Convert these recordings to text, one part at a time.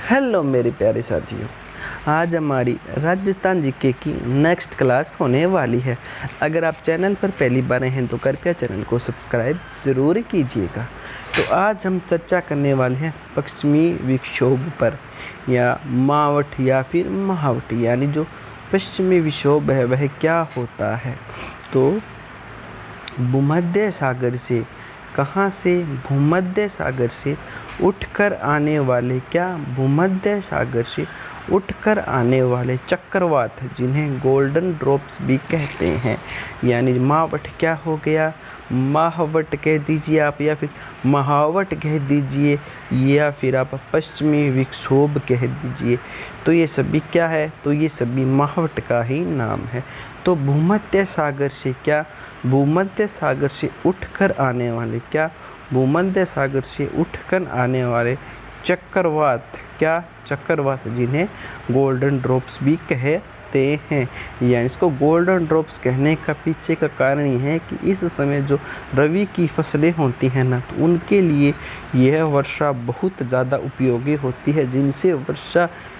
Hello मेरे प्यारे साथियों, आज हमारी राजस्थान जीके की नेक्स्ट क्लास होने वाली है। अगर आप चैनल पर पहली बार हैं तो कृपया चैनल को सब्सक्राइब ज़रूर कीजिएगा। तो आज हम चर्चा करने वाले हैं पश्चिमी विक्षोभ पर, या मावठ या फिर महावठ, यानी जो पश्चिमी विक्षोभ है वह क्या होता है। तो भूमध्य सागर से, कहाँ से? भूमध्य सागर से उठकर आने वाले, क्या? भूमध्य सागर से उठकर आने वाले चक्रवात, जिन्हें गोल्डन ड्रॉप्स भी कहते हैं, यानी मावठ क्या हो गया? माहवट कह दीजिए आप, या फिर महावट कह दीजिए, या फिर आप पश्चिमी विक्षोभ कह दीजिए। तो ये सभी क्या है? तो ये सभी माहवट का ही नाम है। तो भूमध्य सागर से, क्या? भूमध्य सागर से उठकर आने वाले, क्या? भूमध्य सागर से उठकर आने वाले चक्रवात, क्या? चक्रवात, जिन्हें गोल्डन ड्रॉप्स भी कहते हैं। यानी इसको गोल्डन ड्रॉप्स कहने का पीछे का कारण ये है कि इस समय जो रबी की फसलें होती हैं ना, तो उनके लिए यह वर्षा बहुत ज़्यादा उपयोगी होती है, जिनसे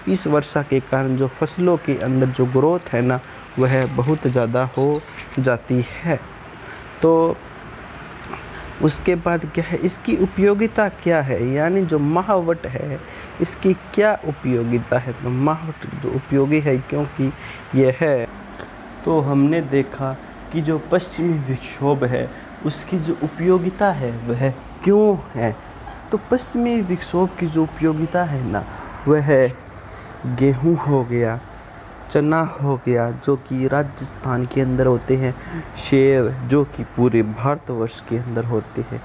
इस वर्षा के कारण जो फसलों के अंदर जो ग्रोथ है ना, वह बहुत ज़्यादा हो जाती है। तो उसके बाद क्या है, इसकी उपयोगिता क्या है, यानी जो महावट है इसकी क्या उपयोगिता है। तो महावट जो उपयोगी है क्योंकि यह है, तो हमने देखा कि जो पश्चिमी विक्षोभ है उसकी जो उपयोगिता है वह क्यों है। तो पश्चिमी विक्षोभ की जो उपयोगिता है ना, वह गेहूँ हो गया, चना हो गया जो कि राजस्थान के अंदर होते हैं, सेब जो कि पूरे भारतवर्ष के अंदर होते हैं।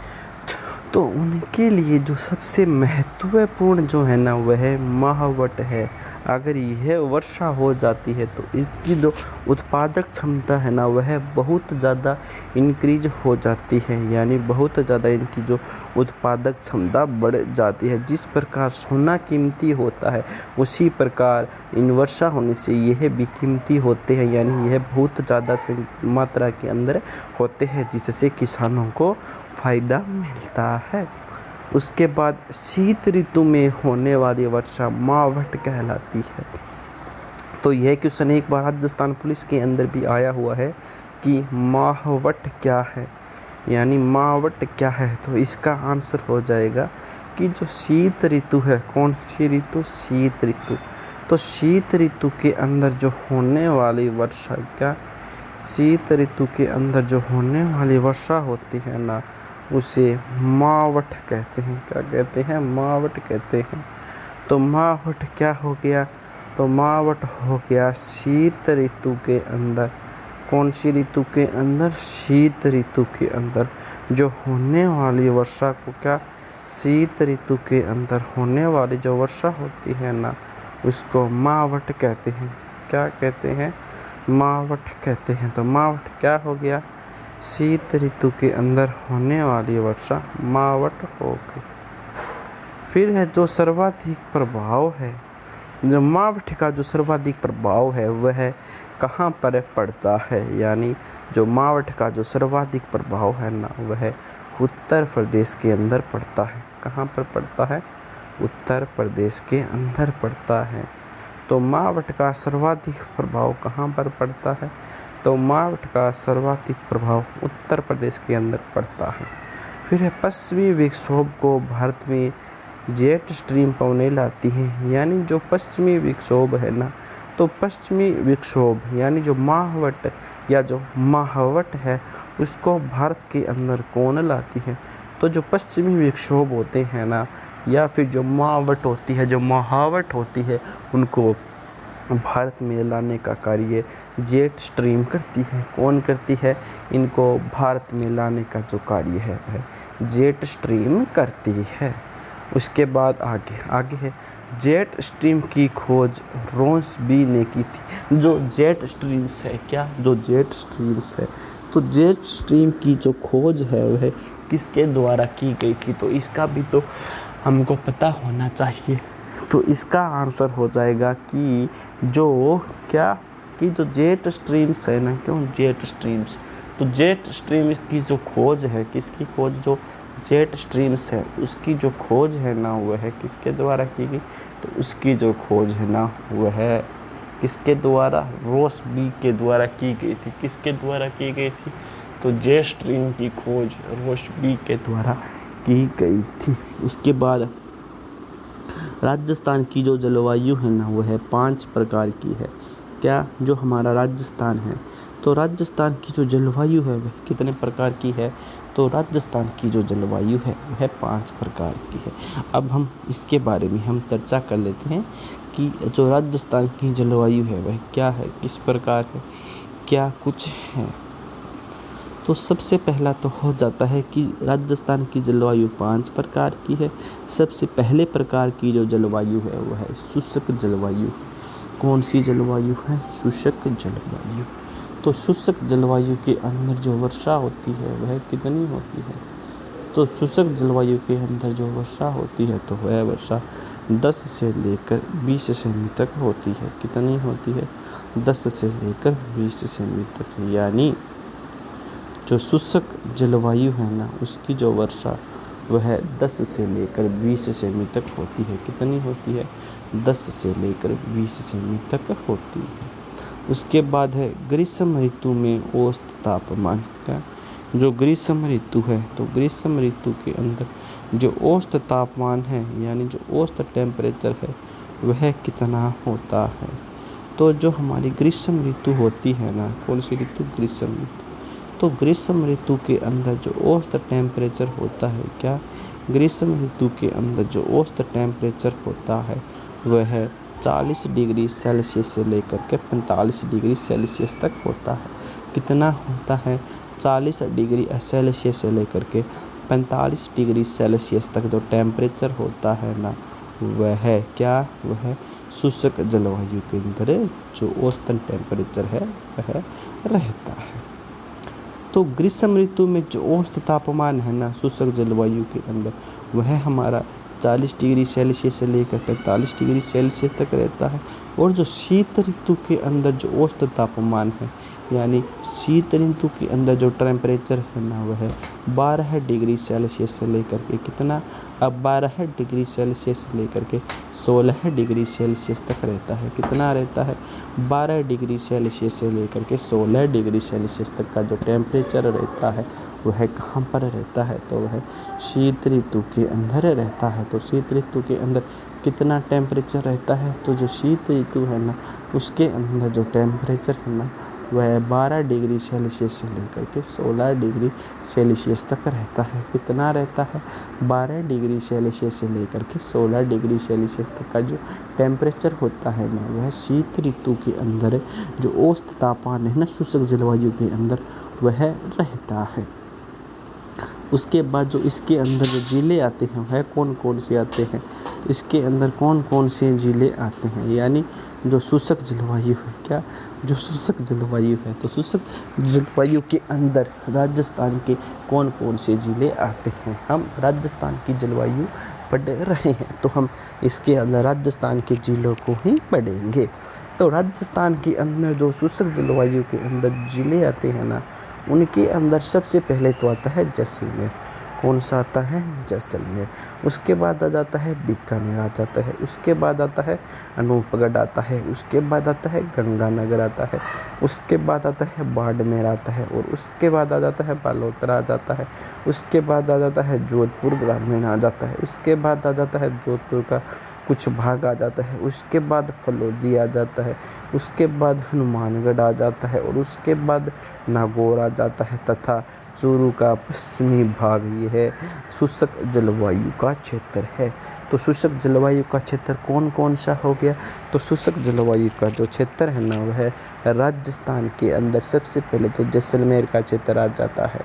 तो उनके लिए जो सबसे महत्वपूर्ण जो है ना, वह महावट है। अगर यह वर्षा हो जाती है तो इसकी जो उत्पादक क्षमता है ना, वह बहुत ज़्यादा इंक्रीज हो जाती है, यानी बहुत ज़्यादा इनकी जो उत्पादक क्षमता बढ़ जाती है। जिस प्रकार सोना कीमती होता है, उसी प्रकार इन वर्षा होने से यह भी कीमती होते हैं, यानी यह बहुत ज़्यादा मात्रा के अंदर होते हैं, जिससे किसानों को फ़ायदा मिलता है। उसके बाद शीत ऋतु में होने वाली वर्षा मावठ कहलाती है। तो यह क्वेश्चन एक बार राजस्थान पुलिस के अंदर भी आया हुआ है कि मावठ क्या है, यानी मावठ क्या है। तो इसका आंसर हो जाएगा कि जो शीत ऋतु है, कौन सी ऋतु? शीत ऋतु। तो शीत ऋतु के अंदर जो होने वाली वर्षा, क्या? शीत ऋतु के अंदर जो होने वाली वर्षा होती है ना, उसे मावठ कहते हैं। क्या कहते हैं? मावठ कहते हैं। तो मावठ क्या हो गया? तो मावठ हो गया शीत ऋतु के अंदर, कौन सी ऋतु के अंदर? शीत ऋतु के अंदर जो होने वाली वर्षा को, क्या? शीत ऋतु के अंदर होने वाली जो वर्षा होती है ना, उसको मावठ कहते हैं। क्या कहते हैं? मावठ कहते हैं। तो मावठ क्या हो गया? शीत ऋतु के अंदर होने वाली वर्षा मावठ हो गई। फिर है जो सर्वाधिक प्रभाव है, जो मावठ का जो सर्वाधिक प्रभाव है वह कहाँ पर पड़ता है, यानी जो मावठ का जो सर्वाधिक प्रभाव है ना, वह उत्तर प्रदेश के अंदर पड़ता है। कहाँ पर पड़ता है? उत्तर प्रदेश के अंदर पड़ता है। तो मावठ का सर्वाधिक प्रभाव कहाँ पर पड़ता है? तो मावठ का सर्वाधिक प्रभाव उत्तर प्रदेश के अंदर पड़ता है। फिर है पश्चिमी विक्षोभ को भारत में जेट स्ट्रीम पवनें लाती हैं, यानी जो पश्चिमी विक्षोभ है ना, तो पश्चिमी विक्षोभ यानी जो माहवट या जो महावट है, उसको भारत के अंदर कौन लाती है? तो जो पश्चिमी विक्षोभ होते हैं ना, या फिर जो मावट होती है, जो महावट होती है, उनको भारत में लाने का कार्य जेट स्ट्रीम करती है। कौन करती है? इनको भारत में लाने का जो कार्य है वह जेट स्ट्रीम करती है। उसके बाद आगे है जेट स्ट्रीम की खोज रोन्स बी ने की थी। जो जेट स्ट्रीम्स है, क्या? जो जेट स्ट्रीम्स है, तो जेट स्ट्रीम की जो खोज है वह किसके द्वारा की गई थी? तो इसका भी तो हमको पता होना चाहिए। तो इसका आंसर हो जाएगा कि जो, क्या? कि जो जेट स्ट्रीम्स है ना, क्यों जेट स्ट्रीम्स? तो जेट स्ट्रीम्स की जो खोज है, किसकी खोज? जो जेट स्ट्रीम्स है उसकी जो खोज है ना वह है किसके द्वारा की गई, तो उसकी जो खोज है ना वह है किसके द्वारा, रोसबी के द्वारा की गई थी। किसके द्वारा की गई थी, तो जेट स्ट्रीम की खोज रोसबी के द्वारा की गई थी। उसके बाद राजस्थान की जो जलवायु है ना वह है 5 प्रकार की है। क्या, जो हमारा राजस्थान है, तो राजस्थान की जो जलवायु है वह कितने प्रकार की है, तो राजस्थान की जो जलवायु है वह 5 प्रकार की है। अब हम इसके बारे में हम चर्चा कर लेते हैं कि जो राजस्थान की जलवायु है वह क्या है, किस प्रकार है, क्या कुछ है। तो सबसे पहला तो हो जाता है कि राजस्थान की जलवायु 5 प्रकार की है। सबसे पहले प्रकार की जो जलवायु है वह है शुष्क जलवायु। कौन सी जलवायु है, शुष्क जलवायु। तो शुष्क जलवायु के अंदर जो वर्षा होती है वह कितनी होती है, तो शुष्क जलवायु के अंदर जो वर्षा होती है तो वह वर्षा 10 से लेकर 20 सेमी तक होती है। कितनी होती है, 10 से लेकर 20 सेमी तक। यानी जो शुष्क जलवायु है ना उसकी जो वर्षा वह 10 से लेकर 20 सेमी तक होती है। कितनी होती है, 10 से लेकर 20 सेमी तक होती है। उसके बाद है ग्रीष्म ऋतु में औसत तापमान का, जो ग्रीष्म ऋतु है तो ग्रीष्म ऋतु के अंदर जो औसत तापमान है यानी जो औसत टेम्परेचर है वह कितना होता है। तो जो हमारी ग्रीष्म ऋतु होती है ना, कौन सी ऋतु, ग्रीष्म ऋतु, तो ग्रीष्म ऋतु के अंदर जो औसत टेम्परेचर होता है, क्या, ग्रीष्म ऋतु के अंदर जो औसत टेम्परेचर होता है वह है 40 डिग्री सेल्सियस से लेकर के 45 डिग्री सेल्सियस तक होता है। कितना होता है, 40 डिग्री सेल्सियस से लेकर के 45 डिग्री सेल्सियस तक जो टेम्परेचर होता है ना वह है क्या, वह है शुष्क जलवायु के अंदर जो औसतन टेम्परेचर है वह रहता है। तो ग्रीष्म ऋतु में जो औसत तापमान है ना शुष्क जलवायु के अंदर वह हमारा 40 डिग्री सेल्सियस से लेकर 45 डिग्री सेल्सियस तक रहता है। और जो शीत ऋतु के अंदर जो औसत तापमान है यानी शीत ऋतु के अंदर जो टेम्परेचर है ना वह 12 डिग्री सेल्सियस से लेकर के कितना, अब 12 डिग्री सेल्सियस से लेकर के 16 डिग्री सेल्सियस तक रहता है। कितना रहता है, 12 डिग्री सेल्सियस से लेकर के 16 डिग्री सेल्सियस तक का जो टेम्परेचर रहता है वह कहाँ पर रहता है, तो वह शीत ऋतु के अंदर रहता है। तो शीत ऋतु के अंदर कितना टेम्परेचर रहता है, तो जो शीत ऋतु है ना उसके अंदर जो टेम्परेचर है ना वह 12 डिग्री सेल्सियस से लेकर के 16 डिग्री सेल्सियस तक रहता है। कितना रहता है, 12 डिग्री सेल्सियस से लेकर के 16 डिग्री सेल्सियस तक का जो टेम्परेचर होता है ना वह शीत ऋतु के अंदर जो औसत तापमान है ना शुष्क जलवायु के अंदर वह रहता है। उसके बाद जो इसके अंदर जो जिले आते हैं वह कौन कौन से आते हैं, तो इसके अंदर कौन कौन से जिले आते हैं, यानी जो शुष्क जलवायु है, क्या, जो शुष्क जलवायु है तो शुष्क जलवायु के अंदर राजस्थान के कौन कौन से जिले आते हैं। हम राजस्थान की जलवायु पढ़ रहे हैं तो हम इसके अंदर राजस्थान के जिलों को ही पढ़ेंगे। तो राजस्थान के अंदर जो शुष्क जलवायु के अंदर जिले आते हैं ना उनके अंदर सबसे पहले तो आता है जैसलमेर। कौन सा आता है, जैसलमेर। उसके बाद आ जाता है बीकानेर आ जाता है, उसके बाद आता है अनूपगढ़ आता है, उसके बाद आता है गंगानगर आता है, उसके बाद आता है बाड़मेर आता है और उसके बाद आ जाता है बालोतरा आ जाता है, उसके बाद आ जाता है जोधपुर ग्रामीण आ जाता है, उसके बाद आ जाता है जोधपुर का कुछ भाग आ जाता है, उसके बाद फलोदी आ जाता है, उसके बाद हनुमानगढ़ आ जाता है और उसके बाद नागौर आ जाता है तथा चूरू का पश्चिमी भाग ये है शुष्क जलवायु का क्षेत्र है। तो शुष्क जलवायु का क्षेत्र कौन कौन सा हो गया, तो शुष्क जलवायु का जो क्षेत्र है ना वह राजस्थान के अंदर सबसे पहले तो जैसलमेर का क्षेत्र आ जाता है।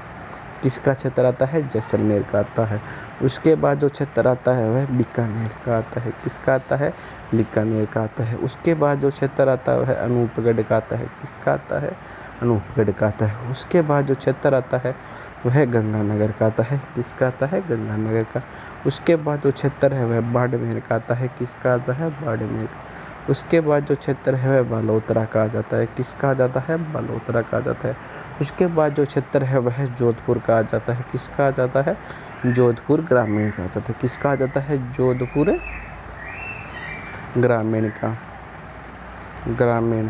किसका क्षेत्र आता है, जैसलमेर का आता है। उसके बाद जो क्षेत्र आता है वह बीकानेर का आता है। किसका आता है, बीकानेर का आता है। उसके बाद जो क्षेत्र आता है वह अनूपगढ़ का आता है। किसका आता है, अनूपगढ़ का आता है। उसके बाद जो क्षेत्र आता है वह गंगानगर का आता है। किसका आता है, गंगानगर का। उसके बाद जो क्षेत्र है वह बाड़मेर का आता है। किसका आता है, बाड़मेर का। उसके बाद जो क्षेत्र है वह बालोतरा का आ जाता है। किसका आ जाता है, बालोतरा का आ जाता है। उसके बाद जो क्षेत्र है वह जोधपुर का आ जाता है। किसका आ जाता है, जोधपुर ग्रामीण कहा जाता है। किस कहा जाता है? जोधपुर ग्रामीण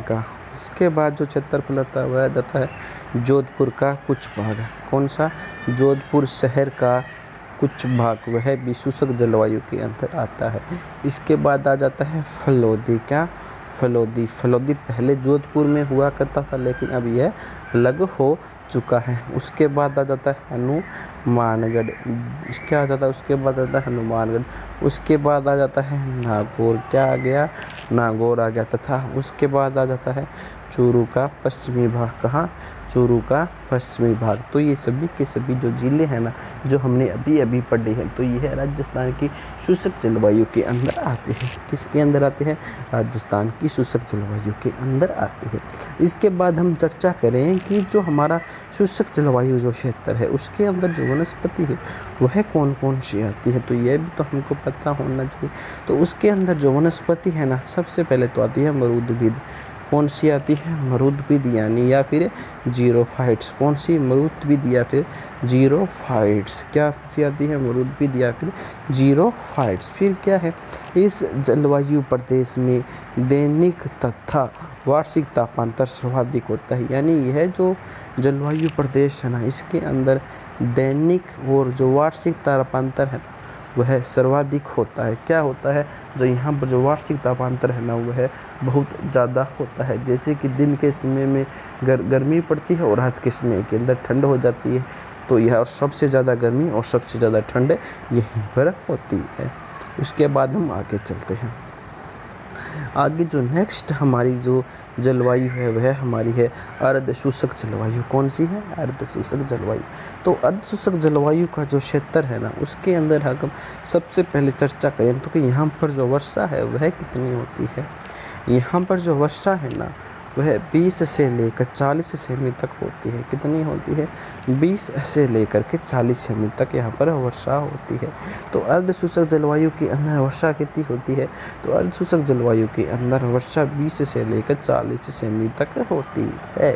का। इसके बाद जो क्षेत्रफल आता है वह आ जाता है जोधपुर का कुछ भाग। कौन सा? जोधपुर शहर का कुछ भाग वह भी शुष्क जलवायु के अंदर आता है। इसके बाद आ जाता है फलोदी। क्या? फलोदी पहले जोधपुर में हुआ करता था, लेकिन अब यह अलग हो चुका है। उसके बाद आ जाता है हनुमानगढ़। क्या आ जाता है? उसके बाद आ जाता है हनुमानगढ़। उसके बाद आ जाता है नागौर। क्या आ गया? नागौर आ गया। तथा उसके बाद आ जाता है चूरू का पश्चिमी भाग। कहाँ? चूरू का पश्चिमी भाग। तो ये सभी के सभी जो जिले हैं ना, जो हमने अभी अभी पढ़े हैं, तो यह राजस्थान की शुष्क जलवायु के अंदर आते हैं। किसके अंदर आते हैं? राजस्थान की शुष्क जलवायु के अंदर आते हैं। इसके बाद हम चर्चा करें कि जो हमारा शुष्क जलवायु जो क्षेत्र है, उसके अंदर जो वनस्पति है वह कौन कौन सी आती है, तो यह भी तो हमको पता होना चाहिए। तो उसके अंदर जो वनस्पति है ना, सबसे पहले तो आती है मरुदभिद। कौन सी आती है? मरुदभिद यानी या फिर जीरोफाइट्स। कौन सी? मरुदभिद या फिर जीरोफाइट्स। क्या सी आती है? मरुदभिद या फिर जीरोफाइट्स। फिर क्या है? इस जलवायु प्रदेश में दैनिक तथा वार्षिक तापांतर सर्वाधिक होता है। यानी यह जो जलवायु प्रदेश है ना, इसके अंदर दैनिक और जो वार्षिक तापांतर है वह सर्वाधिक होता है। क्या होता है? जो यहाँ पर जो वार्षिक तापांतर है ना, वह बहुत ज़्यादा होता है। जैसे कि दिन के समय में गर्मी पड़ती है और रात के समय के अंदर ठंड हो जाती है। तो यह सबसे ज़्यादा गर्मी और सबसे ज़्यादा ठंड यहीं पर होती है। उसके बाद हम आगे चलते हैं। आगे जो नेक्स्ट हमारी जो जलवायु है वह हमारी है अर्ध शुष्क जलवायु। कौन सी है? अर्ध शुष्क जलवायु। तो अर्ध शुष्क जलवायु का जो क्षेत्र है ना, उसके अंदर हम सबसे पहले चर्चा करें तो कि यहाँ पर जो वर्षा है वह कितनी होती है। यहाँ पर जो वर्षा है ना, वह 20 से लेकर 40 सेमी तक होती है। कितनी होती है? 20 से लेकर के 40 सेमी तक यहाँ पर वर्षा होती है। तो अर्ध शुष्क जलवायु के अंदर वर्षा कितनी होती है? तो अर्ध शुष्क जलवायु के अंदर वर्षा 20 से लेकर 40 सेमी तक होती है।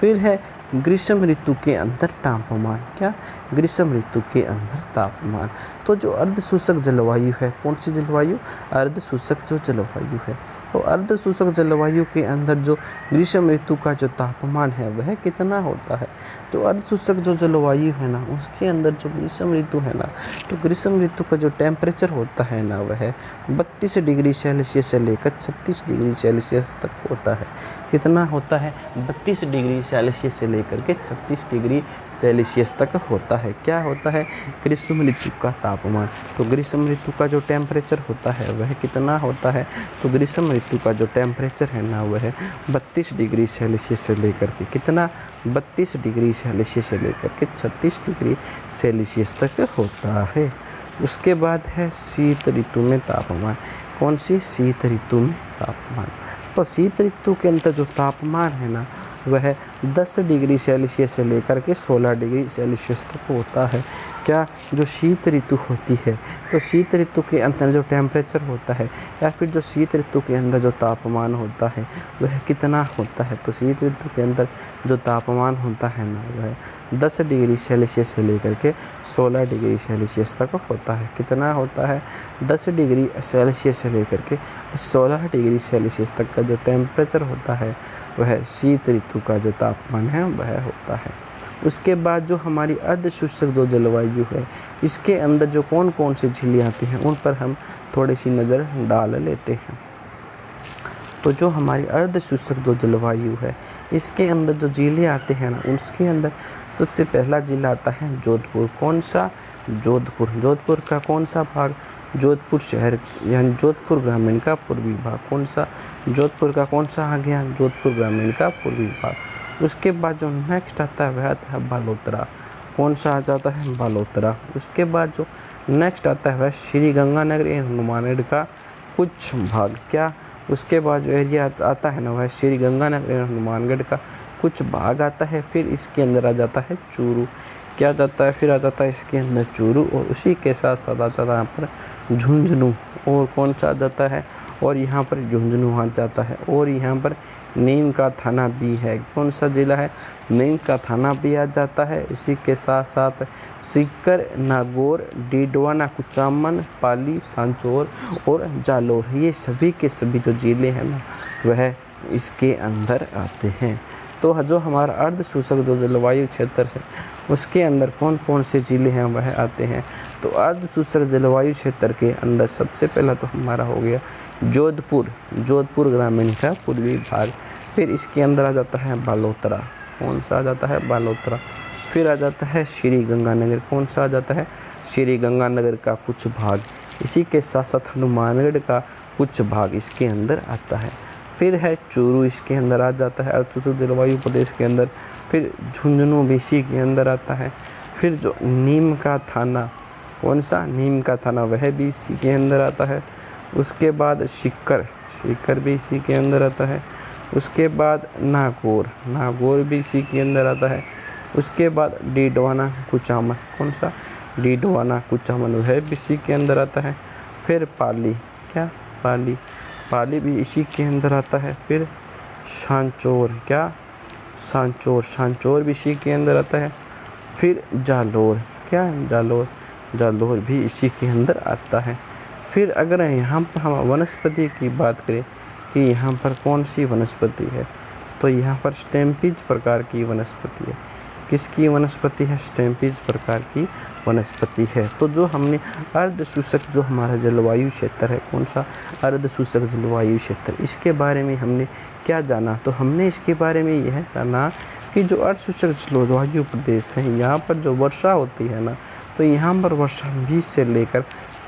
फिर है ग्रीष्म ऋतु के अंदर तापमान। क्या? ग्रीष्म ऋतु के अंदर तापमान। तो जो अर्ध शुष्क जलवायु है, कौन सी जलवायु? अर्ध शुष्क जो जलवायु है। तो अर्ध शुष्क जलवायु के अंदर जो ग्रीष्म ऋतु का जो तापमान है वह कितना होता है? तो अर्ध शुष्क जो जलवायु है ना, उसके अंदर जो ग्रीष्म ऋतु है ना, तो ग्रीष्म ऋतु का जो टेम्परेचर होता है ना, वह 32 डिग्री सेल्सियस से लेकर 36 डिग्री सेल्सियस तक होता है। कितना होता है? 32 डिग्री सेल्सियस से लेकर के 36 डिग्री सेल्सियस तक होता है। क्या होता है? ग्रीष्म ऋतु का तापमान। तो ग्रीष्म ऋतु का जो टेम्परेचर होता है वह कितना होता है? तो ग्रीष्म ऋतु का जो टेम्परेचर है ना, वह 32 डिग्री सेल्सियस से लेकर के कितना? 32 डिग्री सेल्सियस से लेकर के 36 डिग्री सेल्सियस तक होता है। उसके बाद है शीत ऋतु में तापमान। कौन सी? शीत ऋतु में तापमान। तो शीत ऋतु के अंदर जो तापमान है ना, वह 10 डिग्री सेल्सियस से लेकर के 16 डिग्री सेल्सियस तक होता है। क्या? जो शीत ऋतु होती है, तो शीत ऋतु के अंदर जो टेम्परेचर होता है या फिर जो शीत ऋतु के अंदर जो तापमान होता है वह कितना होता है? तो शीत ऋतु के अंदर जो तापमान होता है ना, वह 10 डिग्री सेल्सियस से लेकर के 16 डिग्री सेल्सियस तक होता है। कितना होता है? 10 डिग्री सेल्सियस से लेकर के 16 डिग्री सेल्सियस तक का जो टेम्परेचर होता है वह शीत ऋतु का जो तापमान है वह होता है। उसके बाद जो हमारी अर्ध शुष्क जो जलवायु है, इसके अंदर जो कौन कौन सी झीलें आती हैं उन पर हम थोड़ी सी नज़र डाल लेते हैं। तो जो हमारी अर्ध शुष्क जो जलवायु है, इसके अंदर जो जिले आते हैं ना, उसके अंदर सबसे पहला जिला आता है जोधपुर। कौन सा? जोधपुर। जोधपुर का कौन सा भाग? जोधपुर शहर यानी जोधपुर ग्रामीण का पूर्वी भाग। कौन सा? जोधपुर का कौन सा आ गया? जोधपुर ग्रामीण का पूर्वी भाग। उसके बाद जो नेक्स्ट आता है वह आता है बालोतरा। कौन सा आ जाता है? बालोतरा। उसके बाद जो नेक्स्ट आता है वह श्री गंगानगर हनुमानगढ़ का कुछ भाग। क्या? उसके बाद जो एरिया आता है ना, वह श्री गंगानगर हनुमानगढ़ का कुछ भाग आता है। फिर इसके अंदर आ जाता है चूरू। क्या जाता है? फिर आ जाता है इसके अंदर चूरू, और उसी के साथ साथ आ जाता है यहाँ पर झुंझुनू। और कौन सा आ जाता है? और यहाँ पर झुंझुनू आ जाता है। और यहाँ पर नीम का थाना भी है। कौन सा ज़िला है? नीम का थाना भी आ जाता है। इसी के साथ साथ सीकर, नागौर, डीडवाना, कुचामन, पाली, सांचौर और जालौर, ये सभी के सभी जो ज़िले हैं ना वह इसके अंदर आते हैं। तो जो हमारा अर्ध शुष्क जो जलवायु क्षेत्र है उसके अंदर कौन कौन से ज़िले हैं वह आते हैं। तो अर्ध शुष्क जलवायु क्षेत्र के अंदर सबसे पहला तो हमारा हो गया जोधपुर ग्रामीण का पूर्वी भाग। फिर इसके अंदर आ जाता है बालोतरा। कौन सा आ जाता है? बालोतरा। फिर आ जाता है श्री गंगानगर। कौन सा आ जाता है? श्री गंगानगर का कुछ भाग। इसी के साथ साथ हनुमानगढ़ का कुछ भाग इसके अंदर आता है। फिर है चूरू, इसके अंदर आ जाता है अर्ध शुष्क जलवायु प्रदेश के अंदर। फिर झुंझुनू भी इसी के अंदर आता है। फिर जो नीम का थाना, कौन सा? नीम का थाना, वह भी इसी के अंदर आता है। उसके बाद सीकर भी इसी के अंदर आता है। उसके बाद नागौर भी इसी के अंदर आता है। उसके बाद डीडवाना, कुचामन, कौन सा? डीडवाना, कुचामन, वह भी इसी के अंदर आता है। फिर पाली भी इसी के अंदर आता है। फिर सांचौर भी इसी के अंदर आता है। फिर जालौर भी इसी के अंदर आता है। फिर अगर यहाँ पर हम वनस्पति की बात करें कि यहाँ पर कौन सी वनस्पति है, तो यहाँ पर स्टैम्पीज प्रकार की वनस्पति है। किसकी वनस्पति है? स्टैम्पीज प्रकार की वनस्पति है। तो जो हमने अर्ध शुष्क जो हमारा जलवायु क्षेत्र है, कौन सा? अर्ध शुष्क जलवायु क्षेत्र, इसके बारे में हमने क्या जाना? तो हमने इसके बारे में यह जाना कि जो अर्ध शुष्क जलवायु प्रदेश है यहाँ पर जो वर्षा होती है ना, तो यहाँ पर वर्षा 20 से लेकर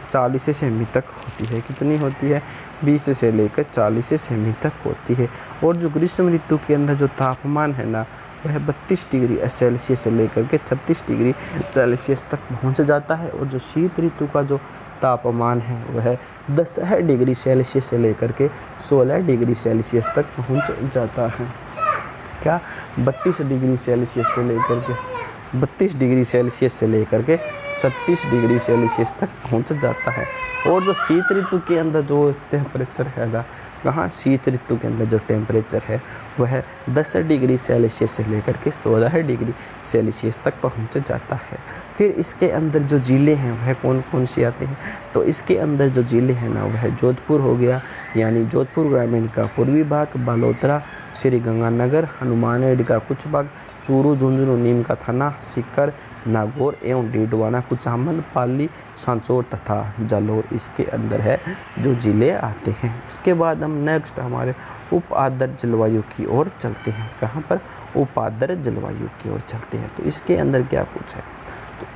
40 सेमी तक होती है। कितनी होती है? 20 से लेकर 40 सेमी तक होती है। और जो ग्रीष्म ऋतु के अंदर जो तापमान है ना वह 32 डिग्री सेल्सियस से लेकर के 36 डिग्री सेल्सियस तक पहुंच जाता है। और जो शीत ऋतु का जो तापमान है वह 10 डिग्री सेल्सियस से लेकर के 16 डिग्री सेल्सियस तक पहुंच जाता है। क्या? 32 डिग्री सेल्सियस से लेकर के 36 डिग्री सेल्सियस तक पहुंच जाता है। और जो शीत ऋतु के अंदर जो टेम्परेचर है ना, कहाँ? शीत ऋतु के अंदर जो टेम्परेचर है वह 10 डिग्री सेल्सियस से लेकर के 16 डिग्री सेल्सियस तक पहुंच जाता है। फिर इसके अंदर जो ज़िले हैं वह कौन कौन से आते हैं? तो इसके अंदर जो ज़िले हैं ना वह जोधपुर हो गया, यानी जोधपुर ग्रामीण का पूर्वी भाग, बालोतरा, श्री गंगानगर, हनुमानगढ़ का कुछ भाग, चूरू, झुंझुनू, नीम का थाना, सीकर, नागौर एवं डीडवाना, कुचामन, पाली, सांचौर तथा जालौर इसके अंदर है जो ज़िले आते हैं। उसके बाद हम नेक्स्ट हमारे उप आर्द्र जलवायु की ओर चलते हैं। कहाँ पर? उप आर्द्र जलवायु की ओर चलते हैं। तो इसके अंदर क्या कुछ है? तो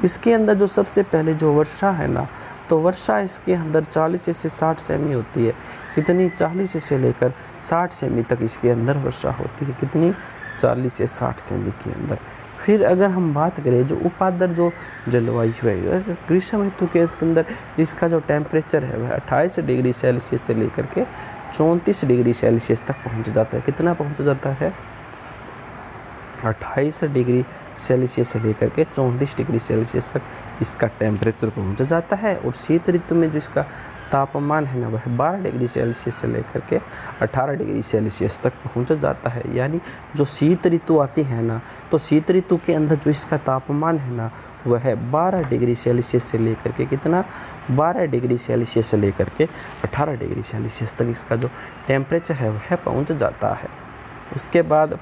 इसके अंदर जो सबसे पहले जो वर्षा है ना, तो वर्षा इसके अंदर 40 से 60 सेमी होती है। कितनी? 40 से लेकर 60 सेमी तक इसके अंदर वर्षा होती है। कितनी? 40 से 60 सेमी के अंदर। फिर अगर हम बात करें जो उपाद्र जो जलवायु है, ग्रीष्म ऋतु के अंदर इसका जो टेम्परेचर है वह 28 डिग्री सेल्सियस से लेकर के 34 डिग्री सेल्सियस तक पहुंच जाता है। कितना पहुंच जाता है? 28 डिग्री सेल्सियस से लेकर के 34 डिग्री सेल्सियस तक इसका टेम्परेचर पहुंच जाता है। और शीत ऋतु में जो इसका तापमान है ना वह 12 डिग्री सेल्सियस से लेकर के 18 डिग्री सेल्सियस तक पहुंच जाता है। यानी जो शीत ऋतु आती है ना, तो शीत ऋतु के अंदर जो इसका तापमान है ना वह 12 डिग्री सेल्सियस से लेकर के कितना? 12 डिग्री सेल्सियस से लेकर के 18 डिग्री सेल्सियस तक इसका जो टेम्परेचर है वह पहुंच जाता है। उसके बाद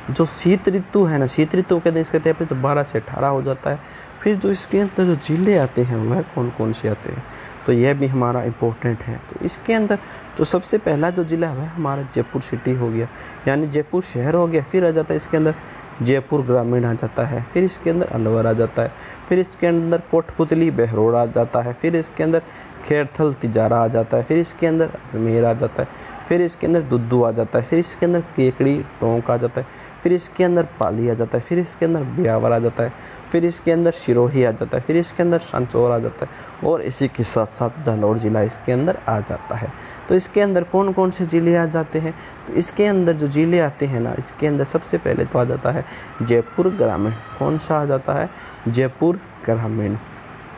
जो शीत ऋतु है ना, शीत ऋतु के अंदर इसका टेम्परेचर 12 से 18 हो जाता है। फिर जो इसके अंदर जो ज़िले आते हैं वह कौन कौन से आते हैं, तो यह भी हमारा इम्पोर्टेंट है। तो इसके अंदर जो सबसे पहला जो ज़िला है वह हमारा जयपुर सिटी हो गया, यानी जयपुर शहर हो गया। फिर आ जाता है इसके अंदर जयपुर ग्रामीण आ जाता है। फिर इसके अंदर अलवर आ जाता है। फिर इसके अंदर कोटपुतली बहरोड़ आ जाता है। फिर इसके अंदर खेरथल तिजारा आ जाता है। फिर इसके अंदर अजमेर आ जाता है। फिर इसके अंदर दुद्दू आ जाता है। फिर इसके अंदर केकड़ी टोंक आ जाता है। फिर इसके अंदर पाली आ जाता है। फिर इसके अंदर ब्यावर आ जाता है। फिर इसके अंदर सिरोही आ जाता है। फिर इसके अंदर सांचौर आ जाता है। और इसी के साथ साथ जालौर ज़िला इसके अंदर आ जाता है। तो इसके अंदर कौन कौन से ज़िले आ जाते हैं, तो इसके अंदर जो ज़िले आते हैं ना, इसके अंदर सबसे पहले तो आ जाता है जयपुर ग्रामीण। कौन सा आ जाता है? जयपुर ग्रामीण।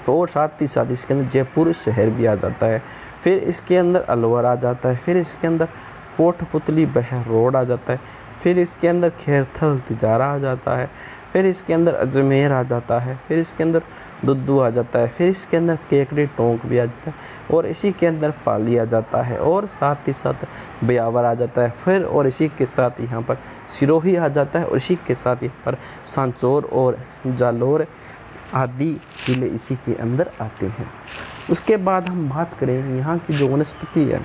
और साथ ही साथ इसके अंदर जयपुर शहर भी आ जाता है। फिर इसके अंदर अलवर आ जाता है। फिर इसके अंदर कोटपुतली बहरोड आ जाता है, फिर इसके अंदर खैरथल तिजारा आ जाता है, फिर इसके अंदर अजमेर आ जाता है, फिर इसके अंदर दुद्दू आ जाता है, फिर इसके अंदर केकड़ी टोंक भी आ जाता है, और इसी के अंदर पाली आ जाता है, और साथ ही साथ ब्यावर आ जाता है, फिर और इसी के साथ यहाँ पर सिरोही आ जाता है, और इसी के साथ यहाँ पर सांचौर और जालोर आदि जिले इसी के अंदर आते हैं। उसके बाद हम बात करें यहाँ की जो वनस्पति है,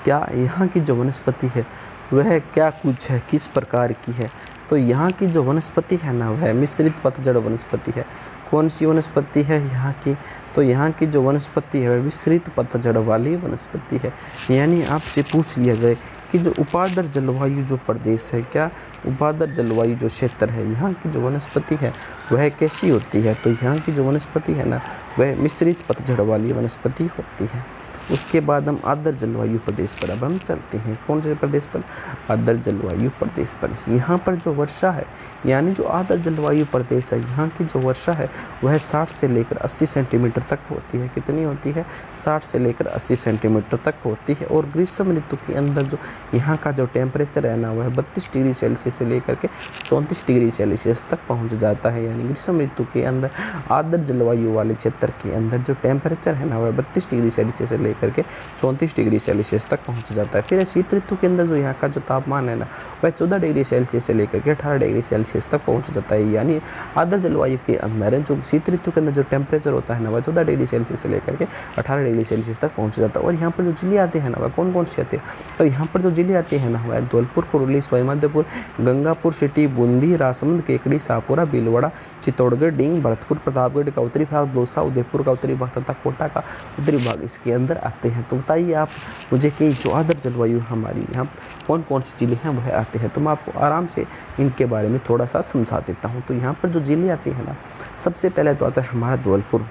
क्या यहाँ की जो वनस्पति है वह क्या कुछ है, किस प्रकार की है। तो यहाँ की जो वनस्पति है ना वह मिश्रित पतझड़ वनस्पति है। कौन सी वनस्पति है यहाँ की, तो यहाँ की जो वनस्पति है वह मिश्रित पतझड़ वाली वनस्पति है। यानी आपसे पूछ लिया जाए कि जो उपादर जलवायु जो प्रदेश है, क्या उपादर जलवायु जो क्षेत्र है यहाँ की जो वनस्पति है वह कैसी होती है, तो यहाँ की जो वनस्पति है ना वह मिश्रित पतझड़ वाली वनस्पति होती है। उसके बाद हम आर्द्र जलवायु प्रदेश पर अब हम चलते हैं। कौन से प्रदेश पर, आर्द्र जलवायु प्रदेश पर। यहाँ पर जो वर्षा है, यानी जो आर्द्र जलवायु प्रदेश है यहाँ की जो वर्षा है वह 60 से लेकर 80 सेंटीमीटर तक होती है। कितनी होती है, 60 से लेकर 80 सेंटीमीटर तक होती है। और ग्रीष्म ऋतु के अंदर जो यहाँ का जो टेम्परेचर है ना वह 32 डिग्री सेल्सियस से लेकर के 34 डिग्री सेल्सियस तक पहुँच जाता है। यानी ग्रीष्म ऋतु के अंदर आर्द्र जलवायु वाले क्षेत्र के अंदर जो टेम्परेचर है ना वह 32 डिग्री सेल्सियस से करके 34 डिग्री सेल्सियस तक पहुंच जाता है। फिर शीत ऋतु के अंदर जो यहाँ का जो तापमान है ना वह 14 डिग्री सेल्सियस से लेकर के 18 डिग्री सेल्सियस तक पहुंच जाता है। यानी आर्द्र जलवायु के अंदर जो शीत ऋतु के अंदर जो टेम्परेचर होता है ना वह 14 डिग्री सेल्सियस से लेकर के 18 डिग्री सेल्सियस तक पहुँच जाता है। और यहाँ पर जो जिले आते हैं ना वह कौन कौन से आते हैं, तो यहाँ पर जो जिले आते हैं ना वह धौलपुर, करौली, सवाईमाधोपुर, गंगापुर सिटी, बूंदी, राजसमंद, केकड़ी, शाहपुरा, भीलवाड़ा, चित्तौड़गढ़, डींग, भरतपुर, प्रतापगढ़ का उत्तरी भाग, दौसा, उदयपुर का उत्तरी भाग तथा कोटा का उत्तरी भाग इसके अंदर आते हैं। तो बताइए आप मुझे कि जो आर्द्र जलवायु हमारी यहाँ कौन कौन से जिले हैं वह आते हैं। तो मैं आपको आराम से इनके बारे में थोड़ा सा समझा देता हूँ। तो यहाँ पर जो जिले आते हैं ना सबसे पहले तो आता है हमारा धौलपुर।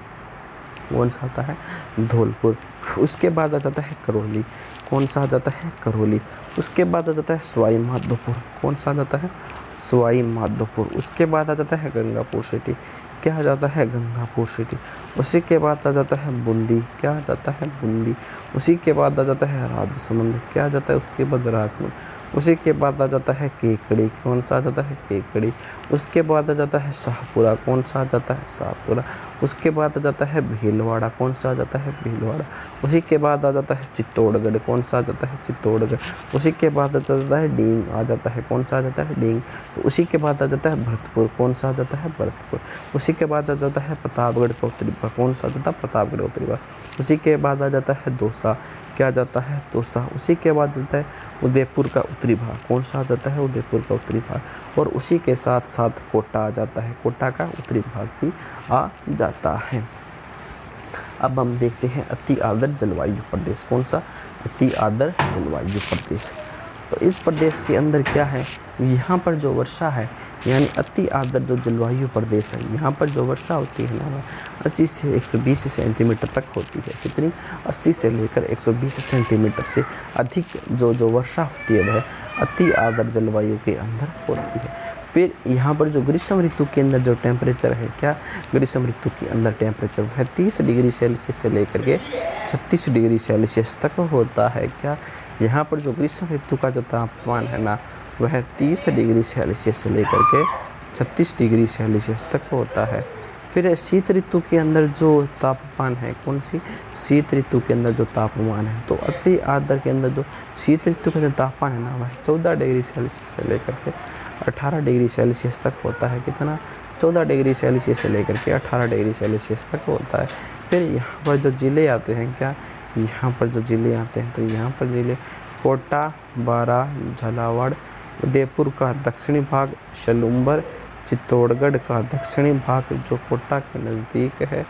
कौन सा आता है, धौलपुर। उसके बाद आ जाता है करौली। कौन सा आ जाता है, करौली। उसके बाद आ जाता है सवाईमाधोपुर। कौन सा आ जाता है, सवाईमाधोपुर। उसके बाद आ जाता है गंगापुर सिटी। क्या आ जाता है, गंगापुर सिटी। उसी के बाद आ जाता है बूंदी। क्या आ जाता है, बूंदी। उसी के बाद आ जाता है राजसमंद। क्या आ जाता है, उसके बाद राजसमंद। उसी के बाद आ जाता है केकड़ी। कौन सा आ जाता है, केकड़ी। उसके बाद आ जाता है शाहपुरा। कौन सा आ जाता है, शाहपुरा। उसके बाद आ जाता है भीलवाड़ा। कौन सा आ जाता है, भीलवाड़ा। उसी के बाद आ जाता है चित्तौड़गढ़। कौन सा आ जाता है, चित्तौड़गढ़। उसी के बाद आ जाता है डींग आ जाता है। कौन सा आ जाता है, डींग। तो उसी के बाद आ जाता है भरतपुर। कौन सा आ जाता है, भरतपुर। उसी के बाद आ जाता है प्रतापगढ़ का उत्तरी भाग। कौन सा आ जाता है, प्रतापगढ़ उत्तरी भाग। उसी के बाद आ जाता है दौसा। क्या आ जाता है, दौसा। उसी के बाद आता है उदयपुर का उत्तरी भाग। कौन सा आ जाता है, उदयपुर का उत्तरी भाग। और उसी के साथ साथ कोटा आ जाता है। कोटा का उत्तरी भाग भी आ जाता है। अब हम देखते हैं अति आर्द्र जलवायु प्रदेश। कौन सा, अति आर्द्र जलवायु प्रदेश। तो इस प्रदेश के अंदर क्या है, यहाँ पर जो वर्षा है यानी अति आर्द्र जो जलवायु प्रदेश है यहाँ पर जो वर्षा होती है ना 80 से 120 सेंटीमीटर तक होती है। कितनी, 80 से लेकर 120 सेंटीमीटर से अधिक जो वर्षा होती है वह अति आर्द्र जलवायु के अंदर होती है। फिर यहाँ पर जो ग्रीष्म ऋतु के अंदर जो टेम्परेचर है, क्या ग्रीष्म ऋतु के अंदर टेम्परेचर है 30 डिग्री सेल्सियस से लेकर के 36 डिग्री सेल्सियस तक होता है। क्या यहाँ पर जो ग्रीष्म ऋतु का जो तापमान है ना वह 30 डिग्री सेल्सियस से लेकर के 36 डिग्री सेल्सियस तक होता है। फिर शीत ऋतु के अंदर जो तापमान है, कौन सी, शीत ऋतु के अंदर जो तापमान है, तो अति आर्द्र के अंदर जो शीत ऋतु के अंदर तापमान है ना वह 14 डिग्री सेल्सियस से लेकर के 18 डिग्री सेल्सियस तक होता है। कितना, 14 डिग्री सेल्सियस से लेकर के 18 डिग्री सेल्सियस तक होता है। फिर यहाँ पर जो ज़िले आते हैं, क्या यहाँ पर जो ज़िले आते हैं, तो यहाँ पर ज़िले कोटा, बारा, झालावाड़, उदयपुर का दक्षिणी भाग, शलुम्बर, चित्तौड़गढ़ का दक्षिणी भाग जो कोटा के नज़दीक है,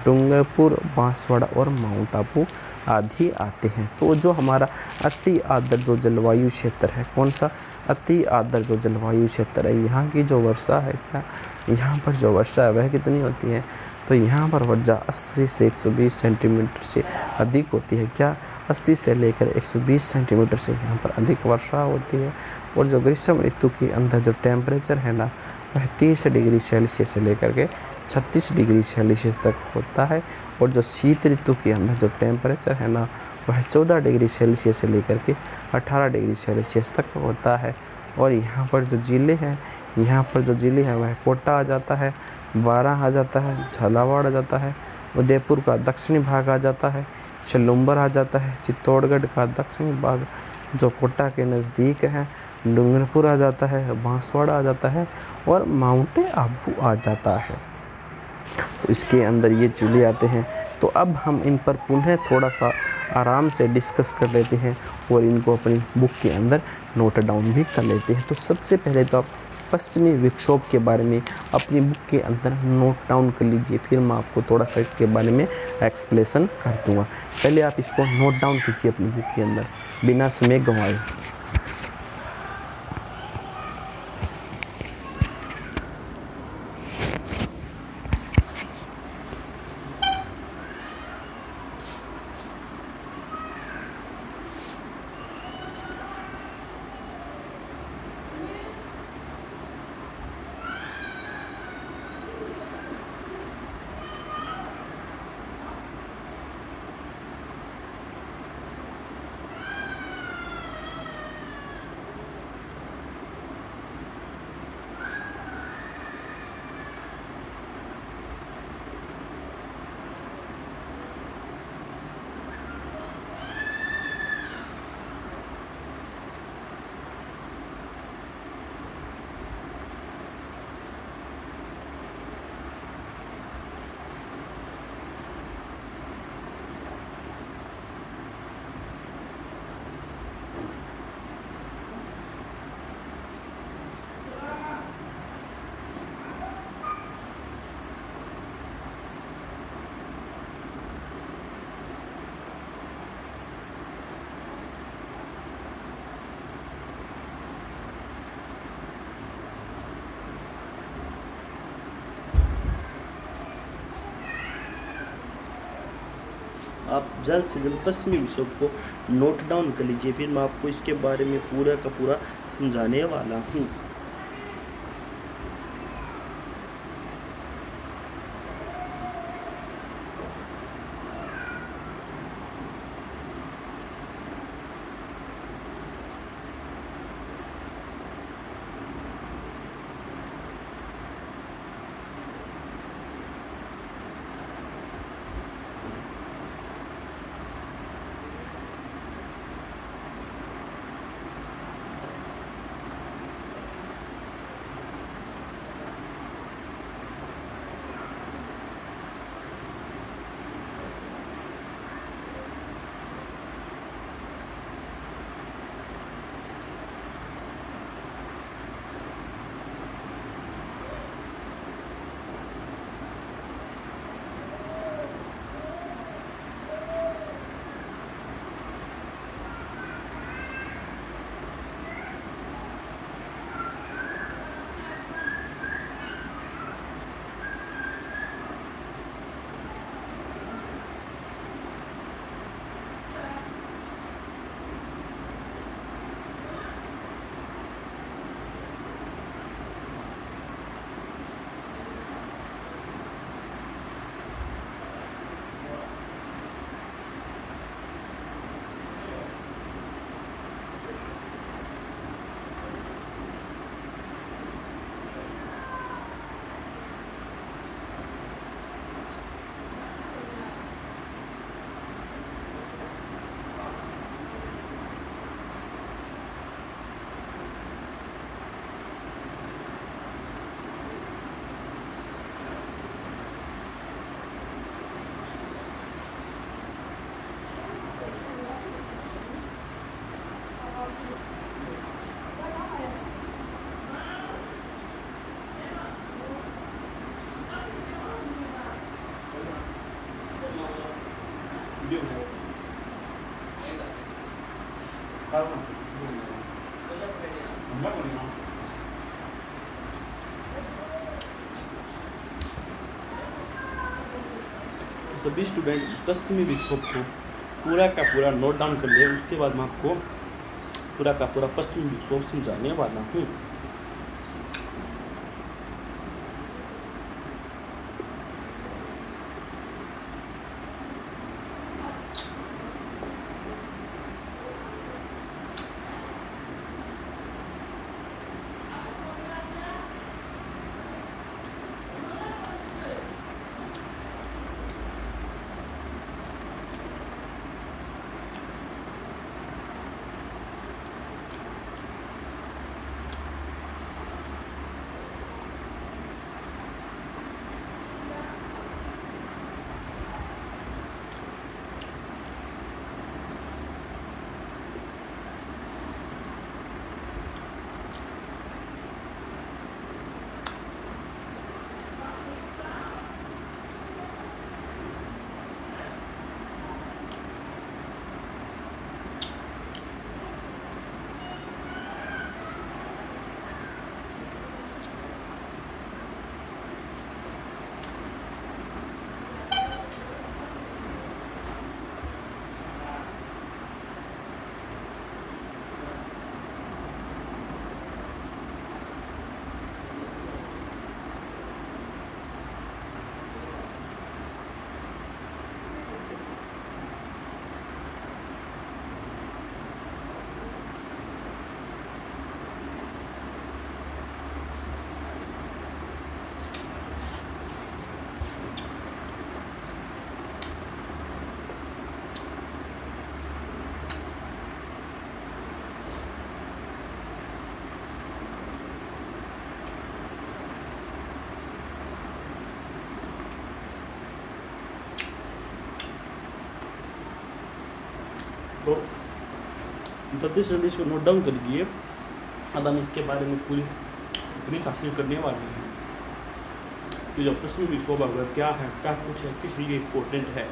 डूंगरपुर, बांसवाड़ा और माउंट आबू आदि आते हैं। तो जो हमारा अति आर्द्र जो जलवायु क्षेत्र है, कौन सा, अति आर्द्र जो जलवायु क्षेत्र है, यहाँ की जो वर्षा है, क्या यहाँ पर जो वर्षा है वह कितनी होती है, तो यहाँ पर वर्षा 80 से 120 सेंटीमीटर से अधिक होती है। क्या 80 से लेकर 120 सेंटीमीटर से यहाँ पर अधिक वर्षा होती है। और जो ग्रीष्म ऋतु के अंदर जो टेम्परेचर है ना वह 30 डिग्री सेल्सियस से लेकर के 36 डिग्री सेल्सियस तक होता है। और जो शीत ऋतु के अंदर जो टेम्परेचर है ना वह 14 डिग्री सेल्सियस से लेकर के 18 डिग्री सेल्सियस तक होता है। और यहाँ पर जो ज़िले हैं, वह कोटा आ जाता है, बारां आ जाता है, झालावाड़ आ जाता है, उदयपुर का दक्षिणी भाग आ जाता है, सलूम्बर आ जाता है, चित्तौड़गढ़ का दक्षिणी भाग जो कोटा के नज़दीक है, डूंगरपुर आ जाता है, बांसवाड़ा आ जाता है और माउंट आबू आ जाता है। तो इसके अंदर ये ज़िले आते हैं। तो अब हम इन पर पुनः थोड़ा सा आराम से डिस्कस कर लेते हैं और इनको अपनी बुक के अंदर नोट डाउन भी कर लेते हैं। तो सबसे पहले तो आप पश्चिमी विक्षोभ के बारे में अपनी बुक के अंदर नोट डाउन कर लीजिए, फिर मैं आपको थोड़ा सा इसके बारे में एक्सप्लेनेशन कर दूँगा। पहले आप इसको नोट डाउन कीजिए अपनी बुक के अंदर बिना समय गंवाए। आप जल्द से जल्द पश्चिमी विक्षोभ को नोट डाउन कर लीजिए, फिर मैं आपको इसके बारे में पूरा का पूरा समझाने वाला हूँ। सभी स्टूडेंट पश्चिमी विक्षोभ को पूरा का पूरा नोट डाउन कर लिए, उसके बाद मैं आपको पूरा का पूरा पश्चिमी विक्षोभ समझाने वाला हूँ। तो जल्दी इसको नोट डाउन कर लीजिए। अब हम इसके बारे में पूरी तकनीक हासिल करने वाले हैं कि जो पश्चिमी विक्षोभ क्या है, क्या कुछ है, किस लिए इम्पोर्टेंट है।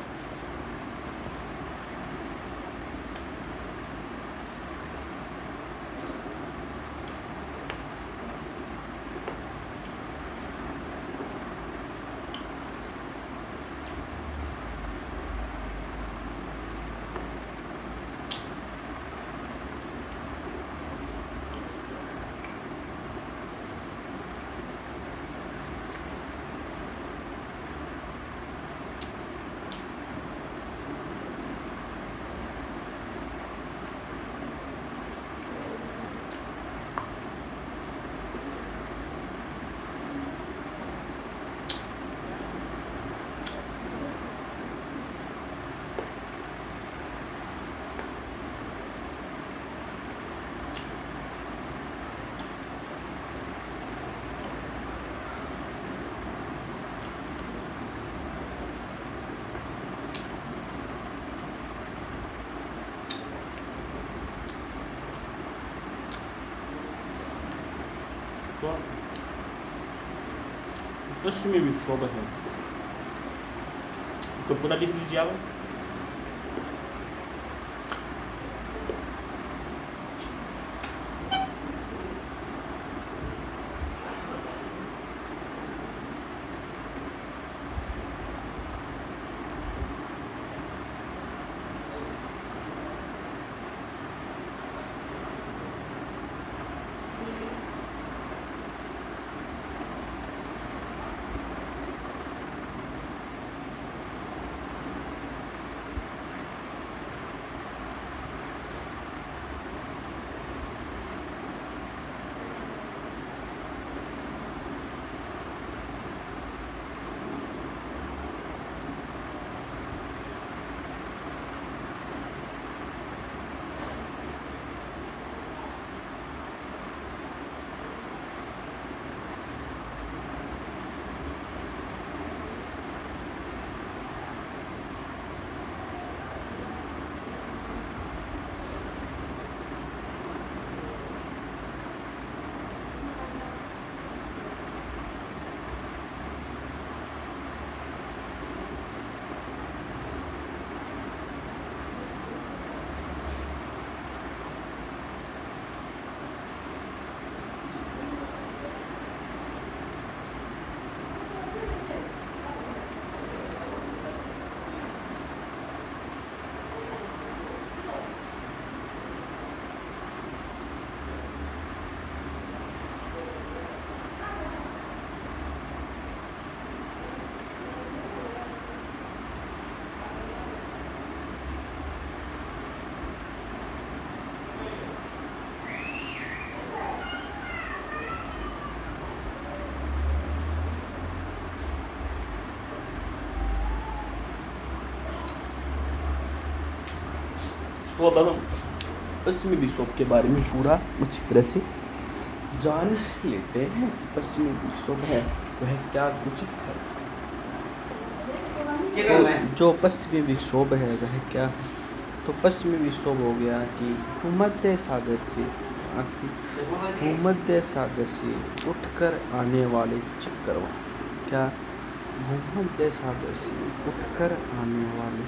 तो पश्चिमी विक्षोभ है तो पूरा लिख लीजिए आप। तो अब हम पश्चिमी विक्षोभ के बारे में पूरा अच्छी तरह से जान लेते हैं। पश्चिमी विक्षोभ है वह क्या कुछ है। तो जो पश्चिमी विक्षोभ है वह क्या है, तो पश्चिमी विक्षोभ हो गया कि भूमध्य सागर से उठकर आने वाले चक्रवात। क्या भूमध्य सागर से उठकर आने वाले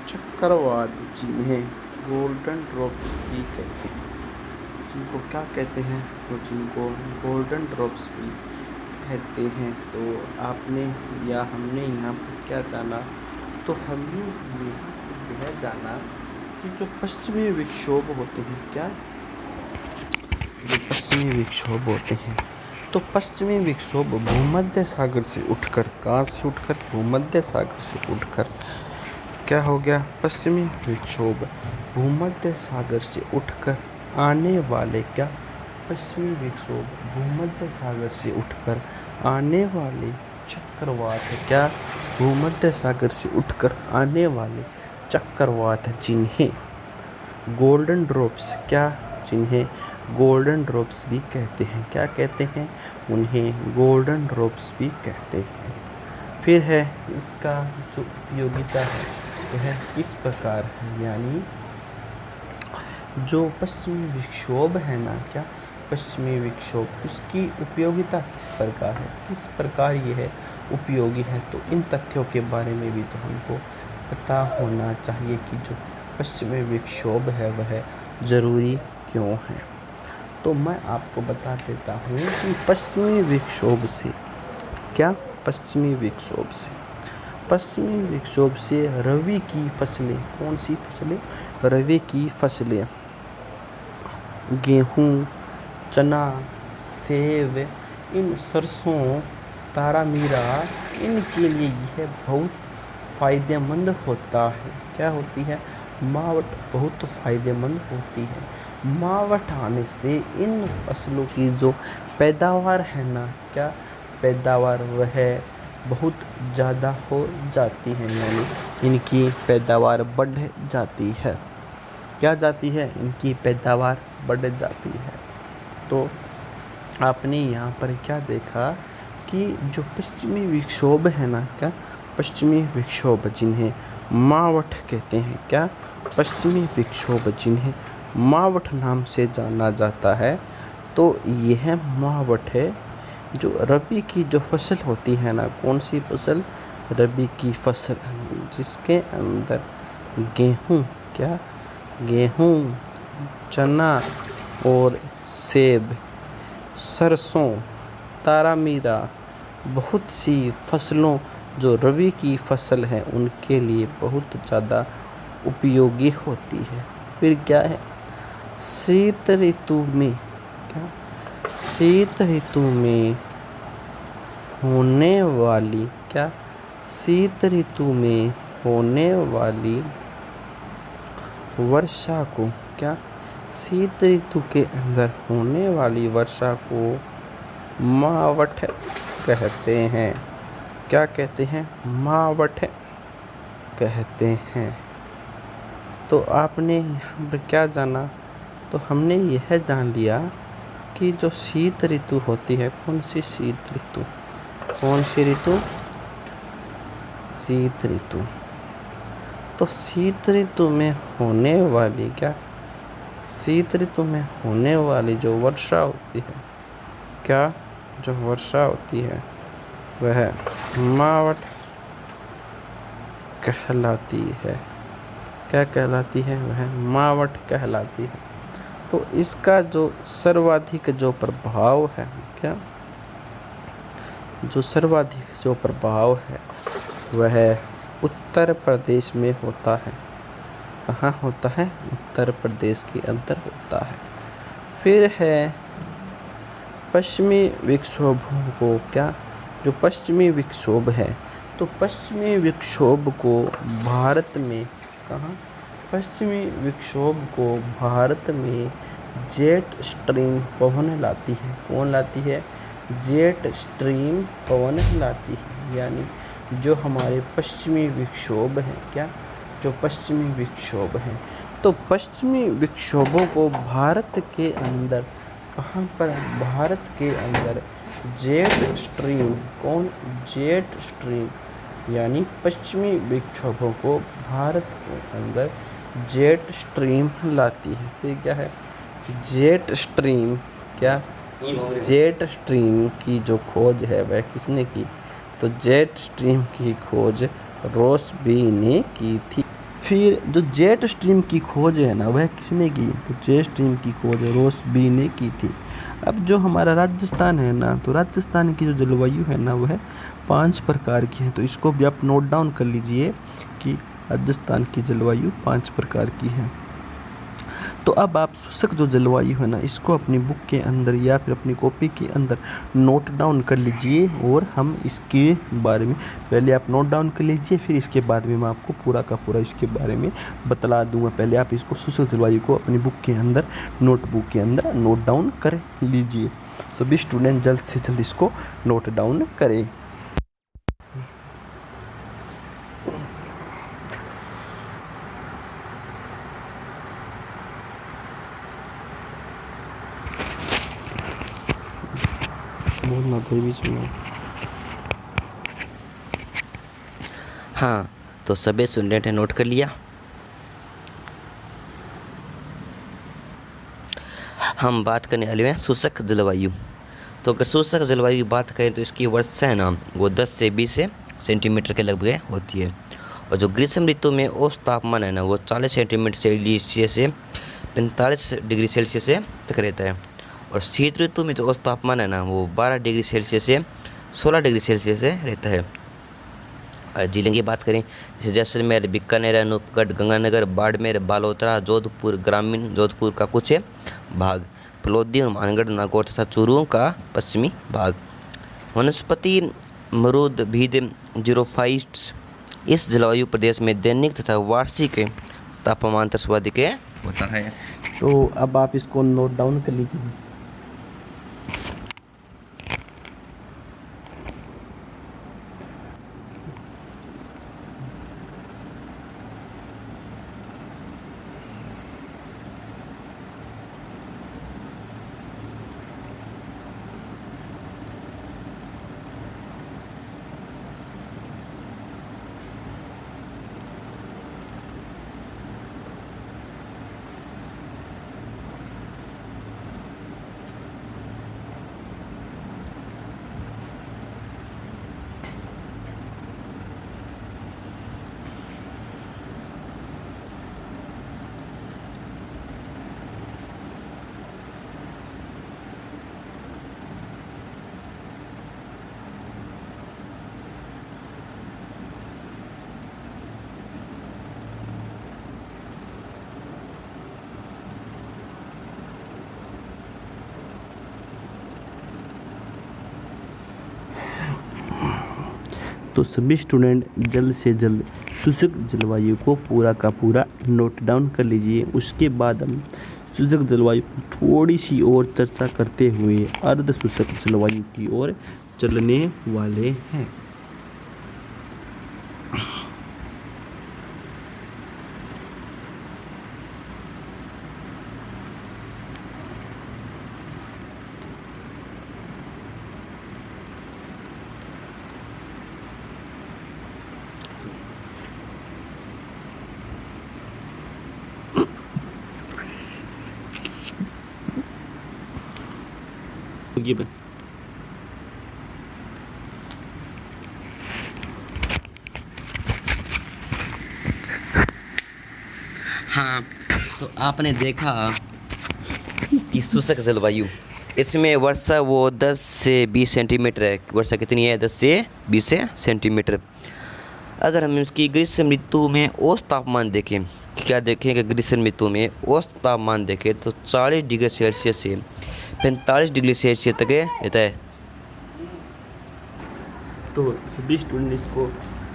चक्रवात जिन्हें गोल्डन ड्रॉप्स भी कहते हैं, जिनको क्या कहते हैं, तो जिनको गोल्डन ड्रॉप्स भी कहते हैं। तो आपने या हमने यहाँ पर क्या जाना, तो हमने यहाँ पर यह जाना कि जो पश्चिमी विक्षोभ होते हैं, क्या जो पश्चिमी विक्षोभ होते हैं, तो पश्चिमी विक्षोभ भूमध्य सागर से उठकर, कहाँ से उठकर, भूमध्य सागर से उठकर क्या हो गया, पश्चिमी विक्षोभ भूमध्य सागर से उठकर आने वाले, क्या पश्चिमी विक्षोभ भूमध्य सागर से उठकर आने वाले चक्रवात है। क्या भूमध्य सागर से उठकर आने वाले चक्रवात जिन्हें गोल्डन ड्रॉप्स, क्या जिन्हें गोल्डन ड्रॉप्स भी कहते हैं। क्या कहते हैं, उन्हें गोल्डन ड्रॉप्स भी कहते हैं। फिर है इसका जो उपयोगिता है वह इस प्रकार है, यानी जो पश्चिमी विक्षोभ है ना, क्या पश्चिमी विक्षोभ, उसकी उपयोगिता किस प्रकार है, किस प्रकार ये है उपयोगी है। तो इन तथ्यों के बारे में भी तो हमको पता होना चाहिए कि जो पश्चिमी विक्षोभ है वह ज़रूरी क्यों है। तो मैं आपको बता देता हूँ कि पश्चिमी विक्षोभ से क्या, पश्चिमी विक्षोभ से रबी की फसलें, कौन सी फसलें, रबी की फसलें, गेहूँ, चना, सेब, इन सरसों, तारामीरा, इनके लिए यह बहुत फ़ायदेमंद होता है। क्या होती है, मावट बहुत फ़ायदेमंद होती है। मावट आने से इन फसलों की जो पैदावार है ना, क्या पैदावार वह बहुत ज़्यादा हो जाती है, यानी इनकी पैदावार बढ़ जाती है। क्या जाती है, इनकी पैदावार बढ़ जाती है। तो आपने यहाँ पर क्या देखा कि जो पश्चिमी विक्षोभ है ना, क्या पश्चिमी विक्षोभ जिन्हें मावट कहते हैं, क्या पश्चिमी विक्षोभ जिन्हें मावट नाम से जाना जाता है, तो यह मावट है जो रबी की जो फसल होती है ना, कौन सी फसल, रबी की फसल, जिसके अंदर गेहूँ, क्या गेहूँ, चना और सेब, सरसों, तारामीरा, बहुत सी फसलों जो रबी की फसल है उनके लिए बहुत ज़्यादा उपयोगी होती है। फिर क्या है, शीत ऋतु में, क्या शीत ऋतु में होने वाली, क्या शीत ऋतु में होने वाली वर्षा को, क्या शीत ऋतु के अंदर होने वाली वर्षा को मावठ कहते हैं। क्या कहते हैं, मावठ कहते हैं। तो आपने यहाँ पर क्या जाना, तो हमने यह जान लिया कि जो शीत ऋतु होती है, कौन सी शीत ऋतु, कौन सी ऋतु, शीत ऋतु। तो शीत ऋतु में होने वाली, क्या शीत ऋतु में होने वाली जो वर्षा होती है, क्या जो वर्षा होती है वह मावट कहलाती है। क्या कहलाती है, वह मावट कहलाती है। तो इसका जो सर्वाधिक जो प्रभाव है, क्या जो सर्वाधिक जो प्रभाव है वह उत्तर प्रदेश में होता है। कहाँ होता है, उत्तर प्रदेश के अंदर होता है। फिर है पश्चिमी विक्षोभों को, क्या जो पश्चिमी विक्षोभ है, तो पश्चिमी विक्षोभ को भारत में, कहाँ, पश्चिमी विक्षोभ को भारत में जेट स्ट्रीम पवन लाती है। कौन लाती है, जेट स्ट्रीम पवन लाती है। यानी जो हमारे पश्चिमी विक्षोभ हैं, क्या जो पश्चिमी विक्षोभ हैं, तो पश्चिमी विक्षोभों को भारत के अंदर, कहाँ पर, भारत के अंदर जेट स्ट्रीम, कौन, जेट स्ट्रीम, यानी पश्चिमी विक्षोभों को भारत के अंदर जेट स्ट्रीम लाती है। फिर क्या है, जेट स्ट्रीम, क्या जेट स्ट्रीम की जो खोज है वह किसने की, तो जेट स्ट्रीम की खोज रोसबी ने की थी। फिर जो जेट स्ट्रीम की खोज है ना वह किसने की, तो जेट स्ट्रीम की खोज रोसबी ने की थी। अब जो हमारा राजस्थान है ना, तो राजस्थान की जो जलवायु है ना वह 5 प्रकार की है। तो इसको भी आप नोट डाउन कर लीजिए कि राजस्थान की जलवायु 5 प्रकार की है। तो अब आप शुष्क जो जलवायु है ना इसको अपनी बुक के अंदर या फिर अपनी कॉपी के अंदर नोट डाउन कर लीजिए, और हम इसके बारे में पहले आप नोट डाउन कर लीजिए, फिर इसके बाद में मैं आपको पूरा का पूरा इसके बारे में बतला दूंगा। पहले आप इसको शुष्क जलवायु को अपनी बुक के अंदर, नोटबुक के अंदर नोट डाउन कर लीजिए। सभी स्टूडेंट जल्द से जल्द इसको नोट डाउन करें। बोलना था बीच में। हाँ, तो सभी स्टूडेंट ने नोट कर लिया। हम बात करने वाले हैं शुष्क जलवायु। तो अगर शुष्क जलवायु की बात करें तो इसकी वर्षा है ना वो 10 से 20 सेंटीमीटर के लगभग होती है। और जो ग्रीष्म ऋतु में औसत तापमान है ना वो 40 सेंटीमीटर सेल्सियस से 45 डिग्री सेल्सियस से तक रहता है। और शीत ऋतु में जो औसत तापमान है ना वो 12 डिग्री सेल्सियस से 16 डिग्री सेल्सियस से रहता है। और जिले की बात करें जैसे जैसलमेर, बीकानेर, अनूपगढ़, गंगानगर, बाड़मेर, बालोतरा, जोधपुर ग्रामीण, जोधपुर का कुछ भाग, फलोदी और मानगढ़, नागौर तथा चूरू का पश्चिमी भाग। वनस्पति मरूद, भीद, जीरोफाइट्स इस जलवायु प्रदेश में दैनिक तथा वार्षिक तापमान सर्वाधिक होता है। तो अब आप इसको नोट डाउन कर लीजिए। तो सभी स्टूडेंट जल्द से जल्द शुष्क जलवायु को पूरा का पूरा नोट डाउन कर लीजिए। उसके बाद हम शुष्क जलवायु पर थोड़ी सी और चर्चा करते हुए अर्ध शुष्क जलवायु की ओर चलने वाले हैं। हाँ, तो आपने देखा कि शुष्क जलवायु इसमें वर्षा वो 10 से 20 सेंटीमीटर है। वर्षा कितनी है? 10 से 20 सेंटीमीटर। अगर हम इसकी ग्रीष्म ऋतु में औसत तापमान देखें, क्या देखें कि ग्रीष्म ऋतु में औसत तापमान देखें तो 40 डिग्री सेल्सियस से 45 डिग्री सेल्सियस तक रहता है। तो सभी स्टूडेंट इसको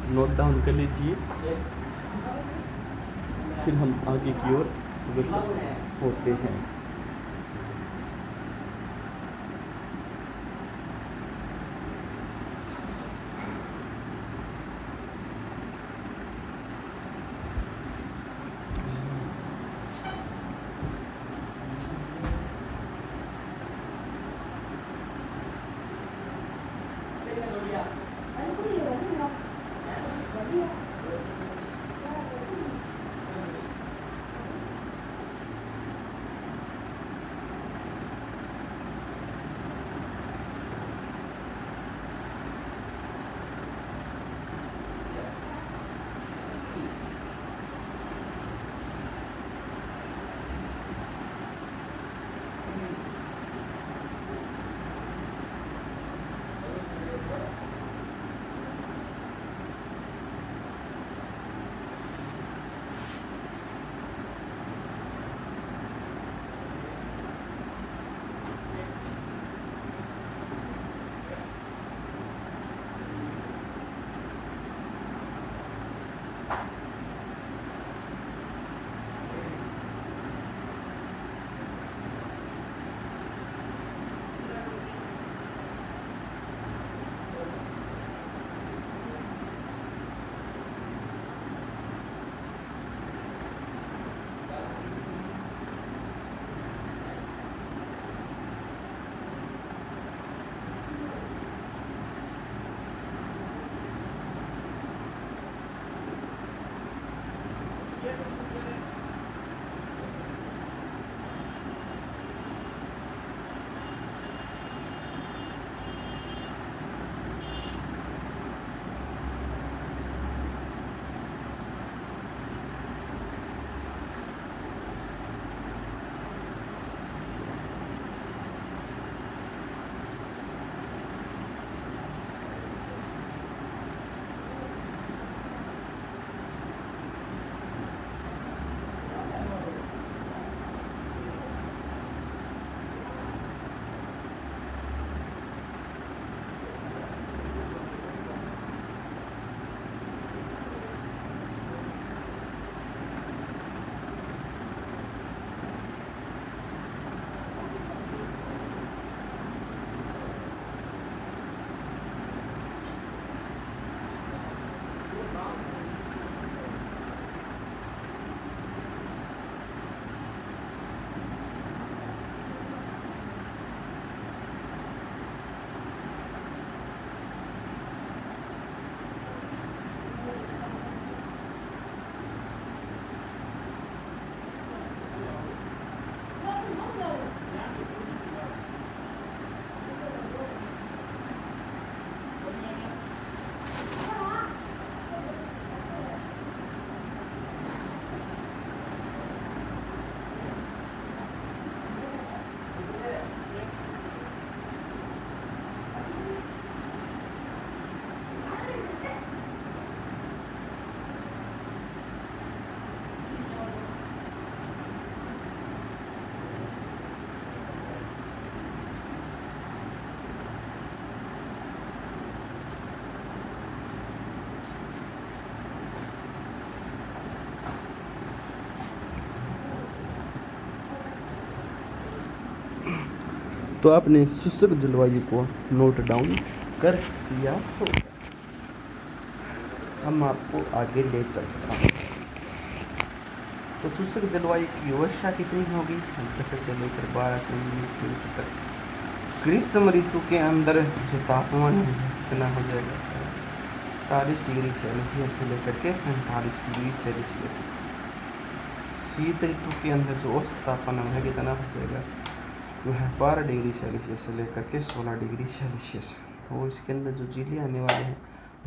नोट डाउन कर लीजिए, फिर हम आगे की ओर अग्रसर होते हैं। तो आपने शुष्क जलवायु को नोट डाउन कर लिया होगा। हम आपको आगे ले चलता हूँ। तो शुष्क जलवायु की वर्षा कितनी होगी? 10 से लेकर 12 सेंटीमीटर तक। ग्रीष्म ऋतु के अंदर जो तापमान है कितना हो जाएगा? 40 डिग्री सेल्सियस से लेकर के 45 डिग्री सेल्सियस। शीत ऋतु के अंदर जो औसत तापमान है कितना हो जाएगा? वह 12 डिग्री सेल्सियस से लेकर के 16 डिग्री सेल्सियस। और इसके अंदर जो जिले आने वाले हैं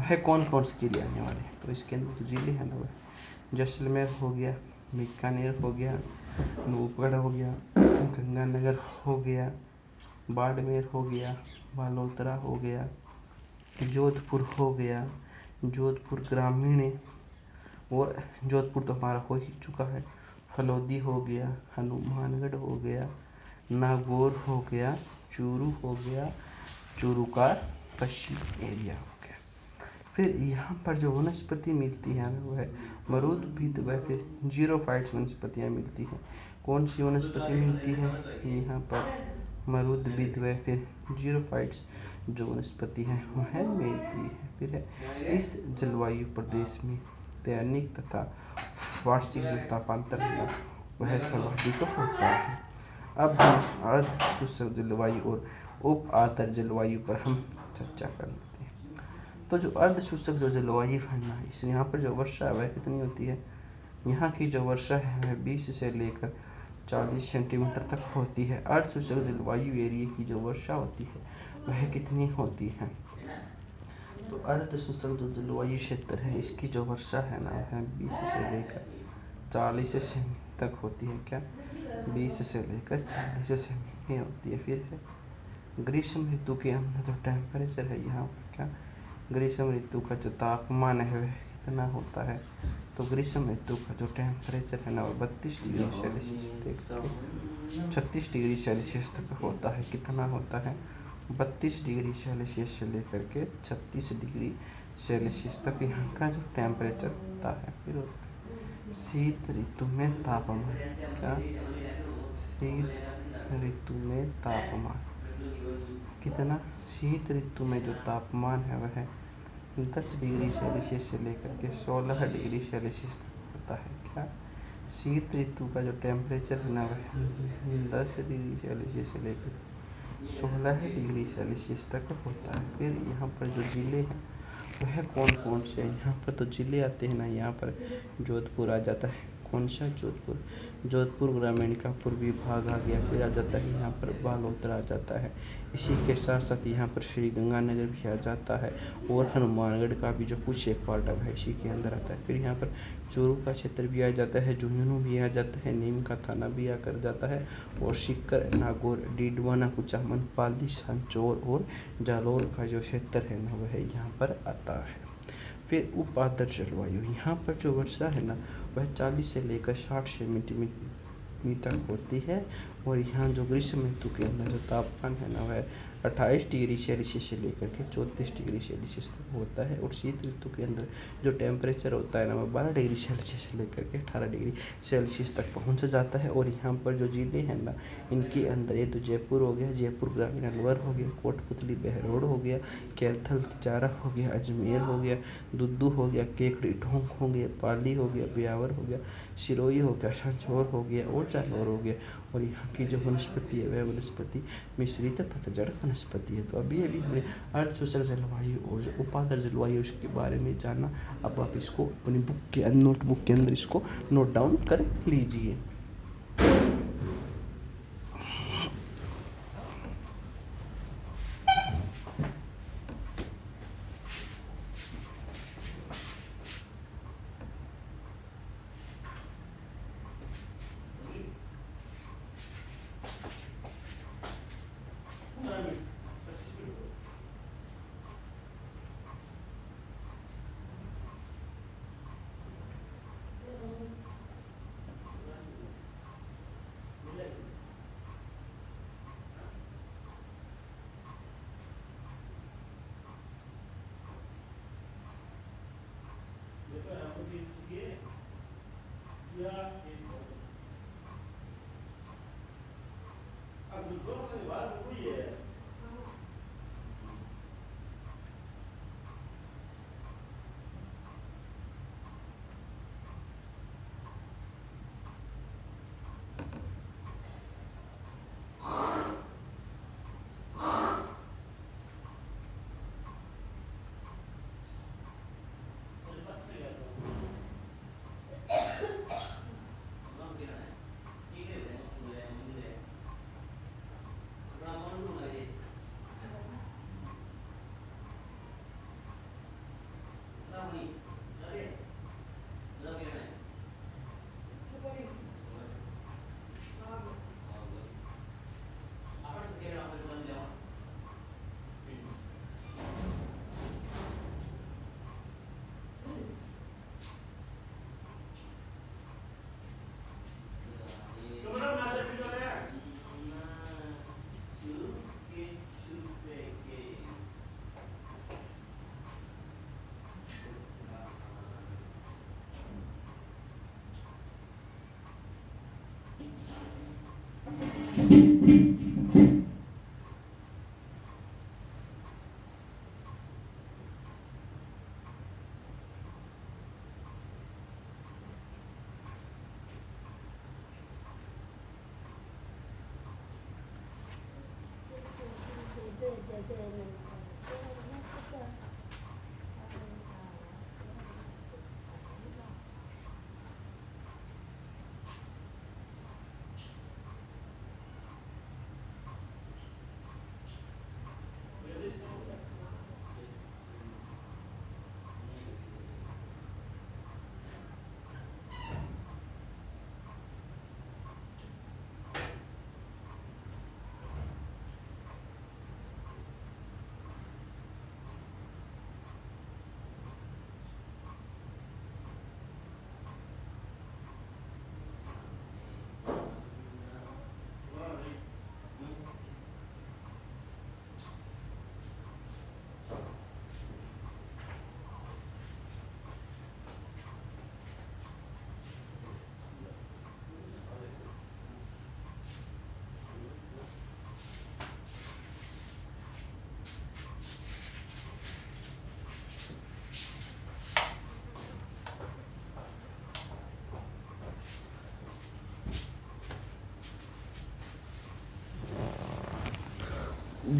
वह कौन कौन से जिले आने वाले हैं? तो इसके अंदर जो जिले हैं ना वह जैसलमेर हो गया, बीकानेर हो गया, नूरगढ़ हो गया, गंगानगर हो गया, बाड़मेर हो गया, बालोतरा हो गया, जोधपुर हो गया, जोधपुर ग्रामीण, और जोधपुर तो हमारा हो ही चुका है, फलौदी हो गया, हनुमानगढ़ हो गया, नागौर हो गया, चूरू हो गया, चूरू का पश्चिम एरिया हो गया। फिर यहाँ पर जो वनस्पति मिलती है वो है मरुद्भिद व फिर जीरोफाइट्स वनस्पतियाँ मिलती हैं। कौन सी वनस्पति मिलती है? यहाँ पर मरुद्भिद व फिर जीरोफाइट्स जो वनस्पति है वह मिलती है। फिर है इस जलवायु प्रदेश में दैनिक तथा वार्षिक जो तापांतर है वह सर्वाधिक होता है। अब हम अर्ध शुष्क जलवायु और उप आर्द्र जलवायु पर हम चर्चा कर लेते हैं। तो जो अर्ध शुष्क जो जलवायु है ना, इस यहाँ पर जो वर्षा है वह कितनी होती है? यहाँ की जो वर्षा है वह 20 से लेकर 40 सेंटीमीटर तक होती है। अर्ध शुष्क जलवायु एरिया की जो वर्षा होती है वह कितनी होती है? तो अर्ध शुष्क जो जलवायु क्षेत्र है इसकी जो वर्षा है ना वह 20 से लेकर 40 सेमी तक होती है। क्या? 20 से लेकर 40 सेमी होती है। फिर है ग्रीष्म ऋतु के अंदर जो टेम्परेचर है यहाँ पर क्या? ग्रीष्म ऋतु का जो तापमान है वह कितना होता है? तो ग्रीष्म ऋतु का जो टेम्परेचर है ना वो 32 डिग्री सेल्सियस से 36 डिग्री सेल्सियस तक होता है। कितना होता है? 32 डिग्री सेल्सियस से लेकर के 36 डिग्री सेल्सियस तक यहाँ का जो टेम्परेचर होता है। फिर शीत ऋतु में तापमान क्या? शीत ऋतु में तापमान कितना? शीत ऋतु में जो तापमान है वह 10 डिग्री सेल्सियस से लेकर के 16 डिग्री सेल्सियस तक होता है। क्या? शीत ऋतु का जो टेम्परेचर है ना वह 10 डिग्री सेल्सियस से लेकर 16 डिग्री सेल्सियस तक होता है। फिर यहाँ पर जो जिले हैं वह कौन कौन से हैं? यहाँ पर तो जिले आते हैं ना, यहाँ पर जोधपुर आ जाता है। कौन सा? जोधपुर। जोधपुर ग्रामीण का पूर्वी भाग आ गया। फिर आ जाता है यहाँ पर बालोतरा आ जाता है। इसी के साथ साथ यहाँ पर श्री गंगानगर भी आ जाता है और हनुमानगढ़ का भी जो कुछ एक पार्ट है इसी के अंदर आता है। फिर यहाँ पर चूरू का क्षेत्र भी आ जाता है, झुंझुनू भी आ जाता है, नीम का थाना भी आकर जाता है, और सीकर, नागौर, डीडवाना, कुचामन, पाली, सांचौर और जालौर का जो क्षेत्र है ना वह यहाँ पर आता है। फिर उप आर्द्र जलवायु, यहाँ पर जो वर्षा है ना वह 40 से लेकर 60 सेंटीमीटर होती है। और यहाँ जो ग्रीष्म ऋतु के अंदर जो तापमान है ना वह 28 डिग्री सेल्सियस से लेकर के 34 डिग्री सेल्सियस तक होता है। और शीत ऋतु के अंदर जो टेम्परेचर होता है ना वह 12 डिग्री सेल्सियस से लेकर के 18 डिग्री सेल्सियस तक पहुँच जाता है। और यहाँ पर जो जिले हैं ना इनके अंदर ये तो जयपुर हो गया, जयपुर ग्रामीण अलवर हो गया, कोटपुतली बहरोड हो गया, कैथल तिजारा हो गया, अजमेर हो गया, दुद्दू हो गया, केकड़ी ढोंग हो गया, पाली हो गया, ब्यावर हो गया, सिरोही हो गया, सांचौर हो गया और जालौर हो गया। और यहाँ की जो वनस्पति है वह वनस्पति मिश्रित पतझड़ वनस्पति है। तो अभी हमने अर्ध शुष्क जलवायु और जो उपार्द्र जलवायु उसके बारे में जाना। अब आप इसको अपनी बुक के नोटबुक के अंदर इसको नोट डाउन कर लीजिए।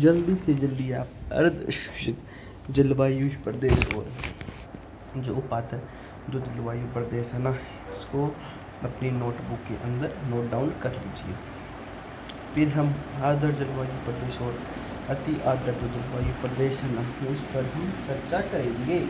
जल्दी से जल्दी आप अर्ध शुष्क जलवायु प्रदेश और जो उपातर जो जलवायु प्रदेश है ना, इसको अपनी नोटबुक के अंदर नोट डाउन कर लीजिए। फिर हम आर्द्र जलवायु प्रदेश और अति आर्द्र जो जलवायु प्रदेश है ना, उस पर हम चर्चा करेंगे।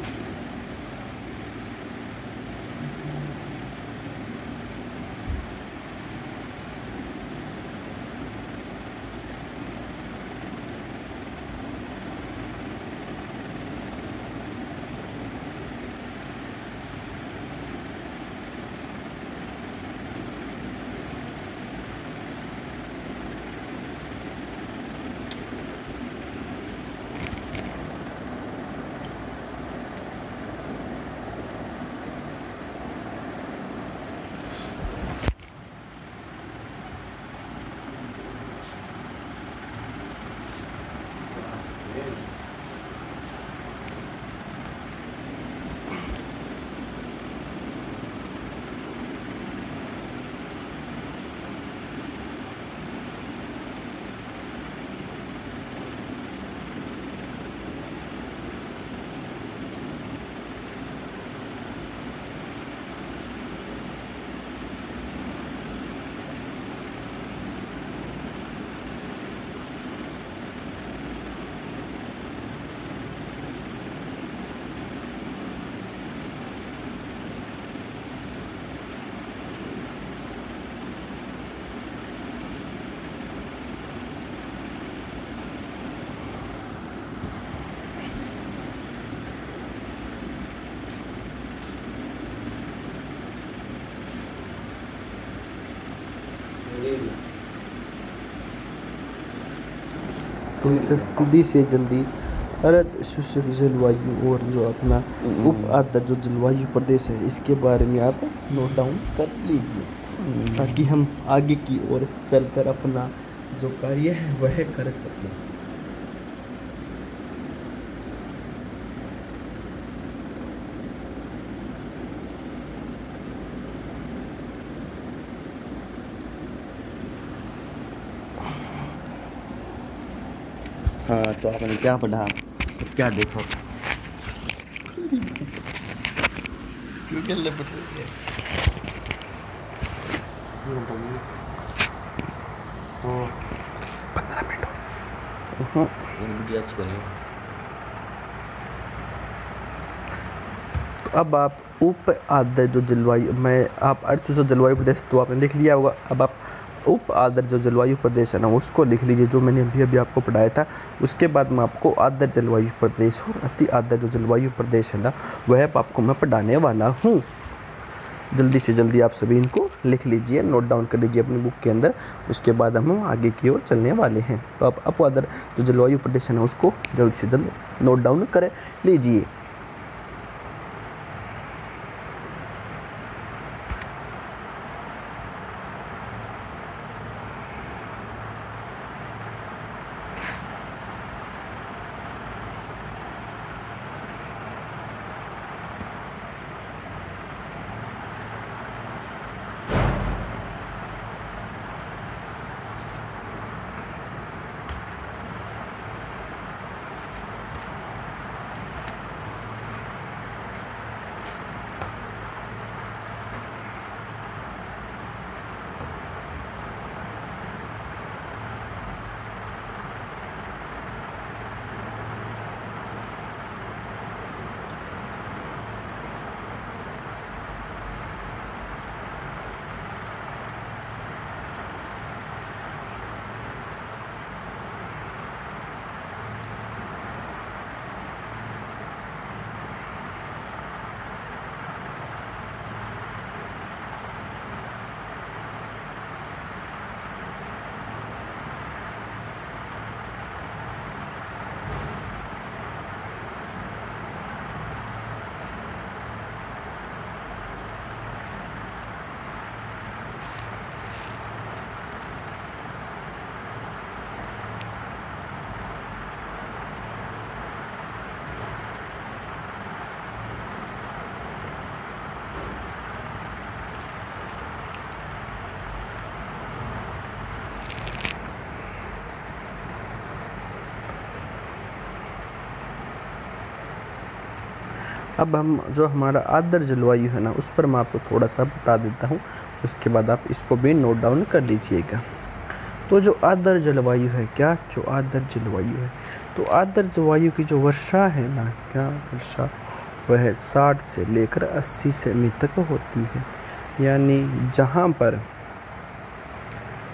तो जल्दी से जल्दी अर्ध शुष्क जलवायु और जो अपना उप आर्द्र जो जलवायु प्रदेश है, इसके बारे में आप नोट डाउन कर लीजिए, ताकि हम आगे की ओर चलकर अपना जो कार्य है वह कर सके। हाँ, तो आपने क्या पढ़ा, क्या देखो? हाँ, वीडियो अच्छी बनी। तो अब आप उप आर्द्र जो जलवायु में आप अर्थ जो जलवायु प्रदेश तो आपने लिख लिया होगा। अब आप उप आर्द्र जो जलवायु प्रदेश है ना उसको लिख लीजिए, जो मैंने अभी अभी आपको पढ़ाया था। उसके बाद मैं आपको आर्द्र जलवायु प्रदेश और अति आर्द्र जो जलवायु प्रदेश है ना वह आपको मैं पढ़ाने वाला हूँ। जल्दी से जल्दी आप सभी इनको लिख लीजिए, नोट डाउन कर लीजिए अपनी बुक के अंदर। उसके बाद हम आगे की ओर चलने वाले हैं। तो आप उप आर्द्र जो जलवायु प्रदेश है ना उसको जल्द से जल्द नोट डाउन कर लीजिए। अब हम जो हमारा आर्द्र जलवायु है ना उस पर मैं आपको थोड़ा सा बता देता हूँ। उसके बाद आप इसको भी नोट डाउन कर लीजिएगा। तो जो आर्द्र जलवायु है, क्या जो आर्द्र जलवायु है, तो आर्द्र जलवायु की जो वर्षा है ना, क्या वर्षा, वह 60 से लेकर 80 सेमी तक होती है। यानी जहाँ पर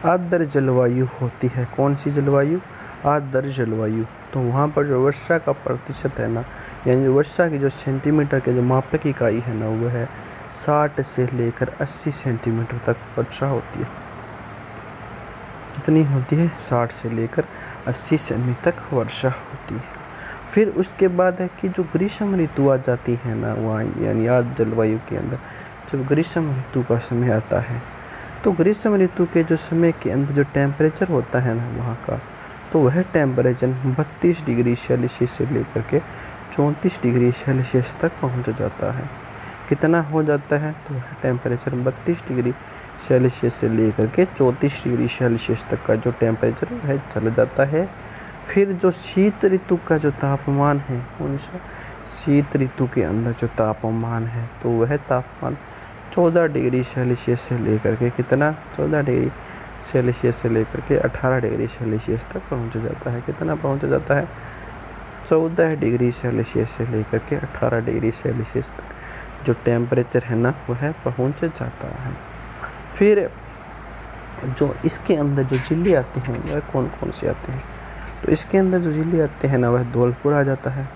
आर्द्र जलवायु होती है, कौन सी जलवायु, आर्द्र जलवायु, तो वहाँ पर जो वर्षा का प्रतिशत है ना, यानी वर्षा की जो सेंटीमीटर के जो मापक इकाई है ना वह है 60 से लेकर 80 सेंटीमीटर तक वर्षा होती है। कितनी होती है, 60 से लेकर 80 सेमी तक वर्षा होती है। फिर उसके बाद है कि जो ग्रीष्म ऋतु आ जाती है ना वहाँ, यानी आर्द्र जलवायु के अंदर जब ग्रीष्म ऋतु का समय आता है, तो ग्रीष्म ऋतु के जो समय के अंदर जो टेम्परेचर होता है ना वहाँ का, तो वह टेम्परेचर 32 डिग्री सेल्सियस से लेकर के 34 डिग्री सेल्सियस तक पहुँच जाता है। कितना हो जाता है, तो वह टेम्परेचर 32 डिग्री सेल्सियस से लेकर के 34 डिग्री सेल्सियस तक का जो टेम्परेचर वह चला जाता है। फिर जो शीत ऋतु का जो तापमान है, कौन सा, शीत ऋतु के अंदर जो तापमान है, तो वह तापमान 14 डिग्री सेल्सियस से लेकर के कितना, 14 डिग्री सेल्सियस से लेकर के 18 डिग्री सेल्सियस तक पहुंच जाता है। कितना पहुंच जाता है, 14 डिग्री सेल्सियस से लेकर के 18 डिग्री सेल्सियस तक जो टेम्परेचर है ना वह पहुंच जाता है। फिर जो इसके अंदर जो जिले आते हैं वह कौन कौन से आते हैं, तो इसके अंदर जो जिले आते हैं ना वह धौलपुर आ जाता है,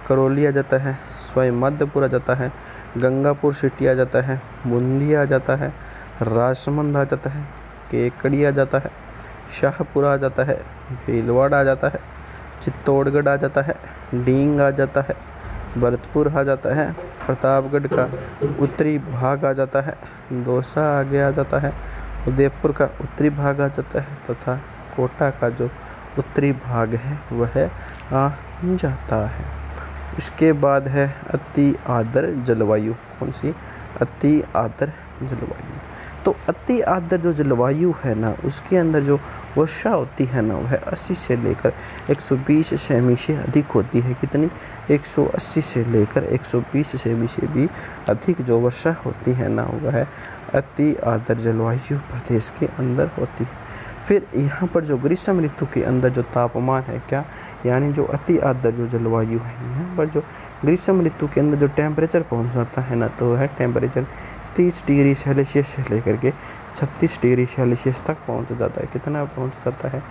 करौली आ जाता है, स्वयं मध्यपुर आ जाता है, गंगापुर सिटी आ जाता है, बूंदी आ जाता है, राजसमंद आ जाता है, केकड़ी आ जाता है, शाहपुर आ जाता है, भीलवाड़ा आ जाता है, चित्तौड़गढ़ आ जाता है, डींग आ जाता है, भरतपुर आ जाता है, प्रतापगढ़ का उत्तरी भाग आ जाता है, दौसा आगे आ जाता है, उदयपुर का उत्तरी भाग आ जाता है, तथा कोटा का जो उत्तरी भाग है वह आ जाता है। इसके बाद है अति आर्द्र जलवायु। कौन सी? अति आर्द्र जलवायु। तो अति आर्द्र जो जलवायु है ना, उसके अंदर जो वर्षा होती है ना, वह 80 से लेकर 120 सेमी से अधिक होती है। कितनी? 180 से लेकर 120 सेमी से भी अधिक जो वर्षा होती है ना, वह अति आर्द्र जलवायु प्रदेश के अंदर होती है। फिर यहाँ पर जो ग्रीष्म ऋतु के अंदर जो तापमान है, क्या? यानी जो अति आर्द्र जो जलवायु है, यहाँ पर जो ग्रीष्म ऋतु के अंदर जो टेम्परेचर पहुँच जाता है ना, तो वह टेम्परेचर 30 डिग्री सेल्सियस से लेकर के 36 डिग्री सेल्सियस तक पहुँच जाता है। कितना पहुँच जाता है?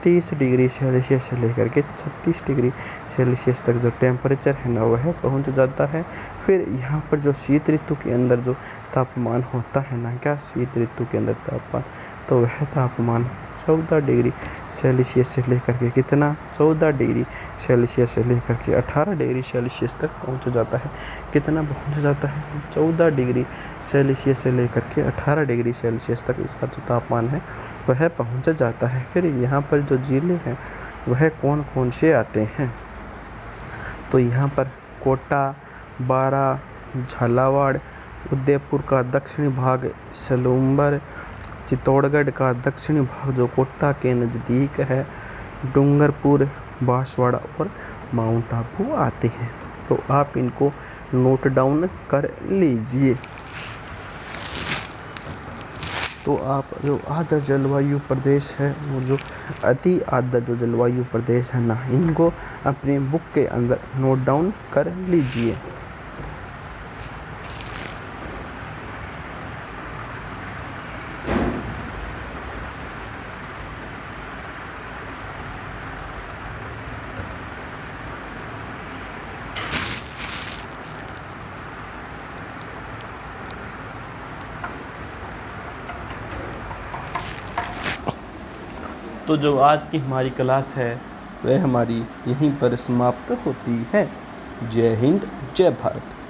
30 डिग्री सेल्सियस से लेकर के 36 डिग्री सेल्सियस तक जो टेम्परेचर है ना, वह पहुँच जाता है। फिर यहाँ पर जो शीत ऋतु के अंदर जो तापमान होता है ना, क्या? शीत ऋतु के अंदर तापमान, तो वह तापमान 14 डिग्री सेल्सियस से लेकर के कितना? 14 डिग्री सेल्सियस से लेकर के 18 डिग्री सेल्सियस तक पहुंच जाता है। कितना पहुंच जाता है? 14 डिग्री सेल्सियस से लेकर के 18 डिग्री सेल्सियस तक इसका जो तापमान है वह पहुंच जाता है। फिर यहाँ पर जो जिले हैं वह कौन कौन से आते हैं? तो यहाँ पर कोटा, बारा, झालावाड़, उदयपुर का दक्षिणी भाग सलूम्बर, चित्तौड़गढ़ का दक्षिणी भाग जो कोटा के नज़दीक है, डूंगरपुर, बांसवाड़ा और माउंट आबू आते हैं। तो आप इनको नोट डाउन कर लीजिए। तो आप जो आर्द्र जलवायु प्रदेश है, वो जो अति आर्द्र जो जलवायु प्रदेश है ना, इनको अपनी बुक के अंदर नोट डाउन कर लीजिए। तो जो आज की हमारी क्लास है वह हमारी यहीं पर समाप्त होती है। जय हिंद, जय भारत।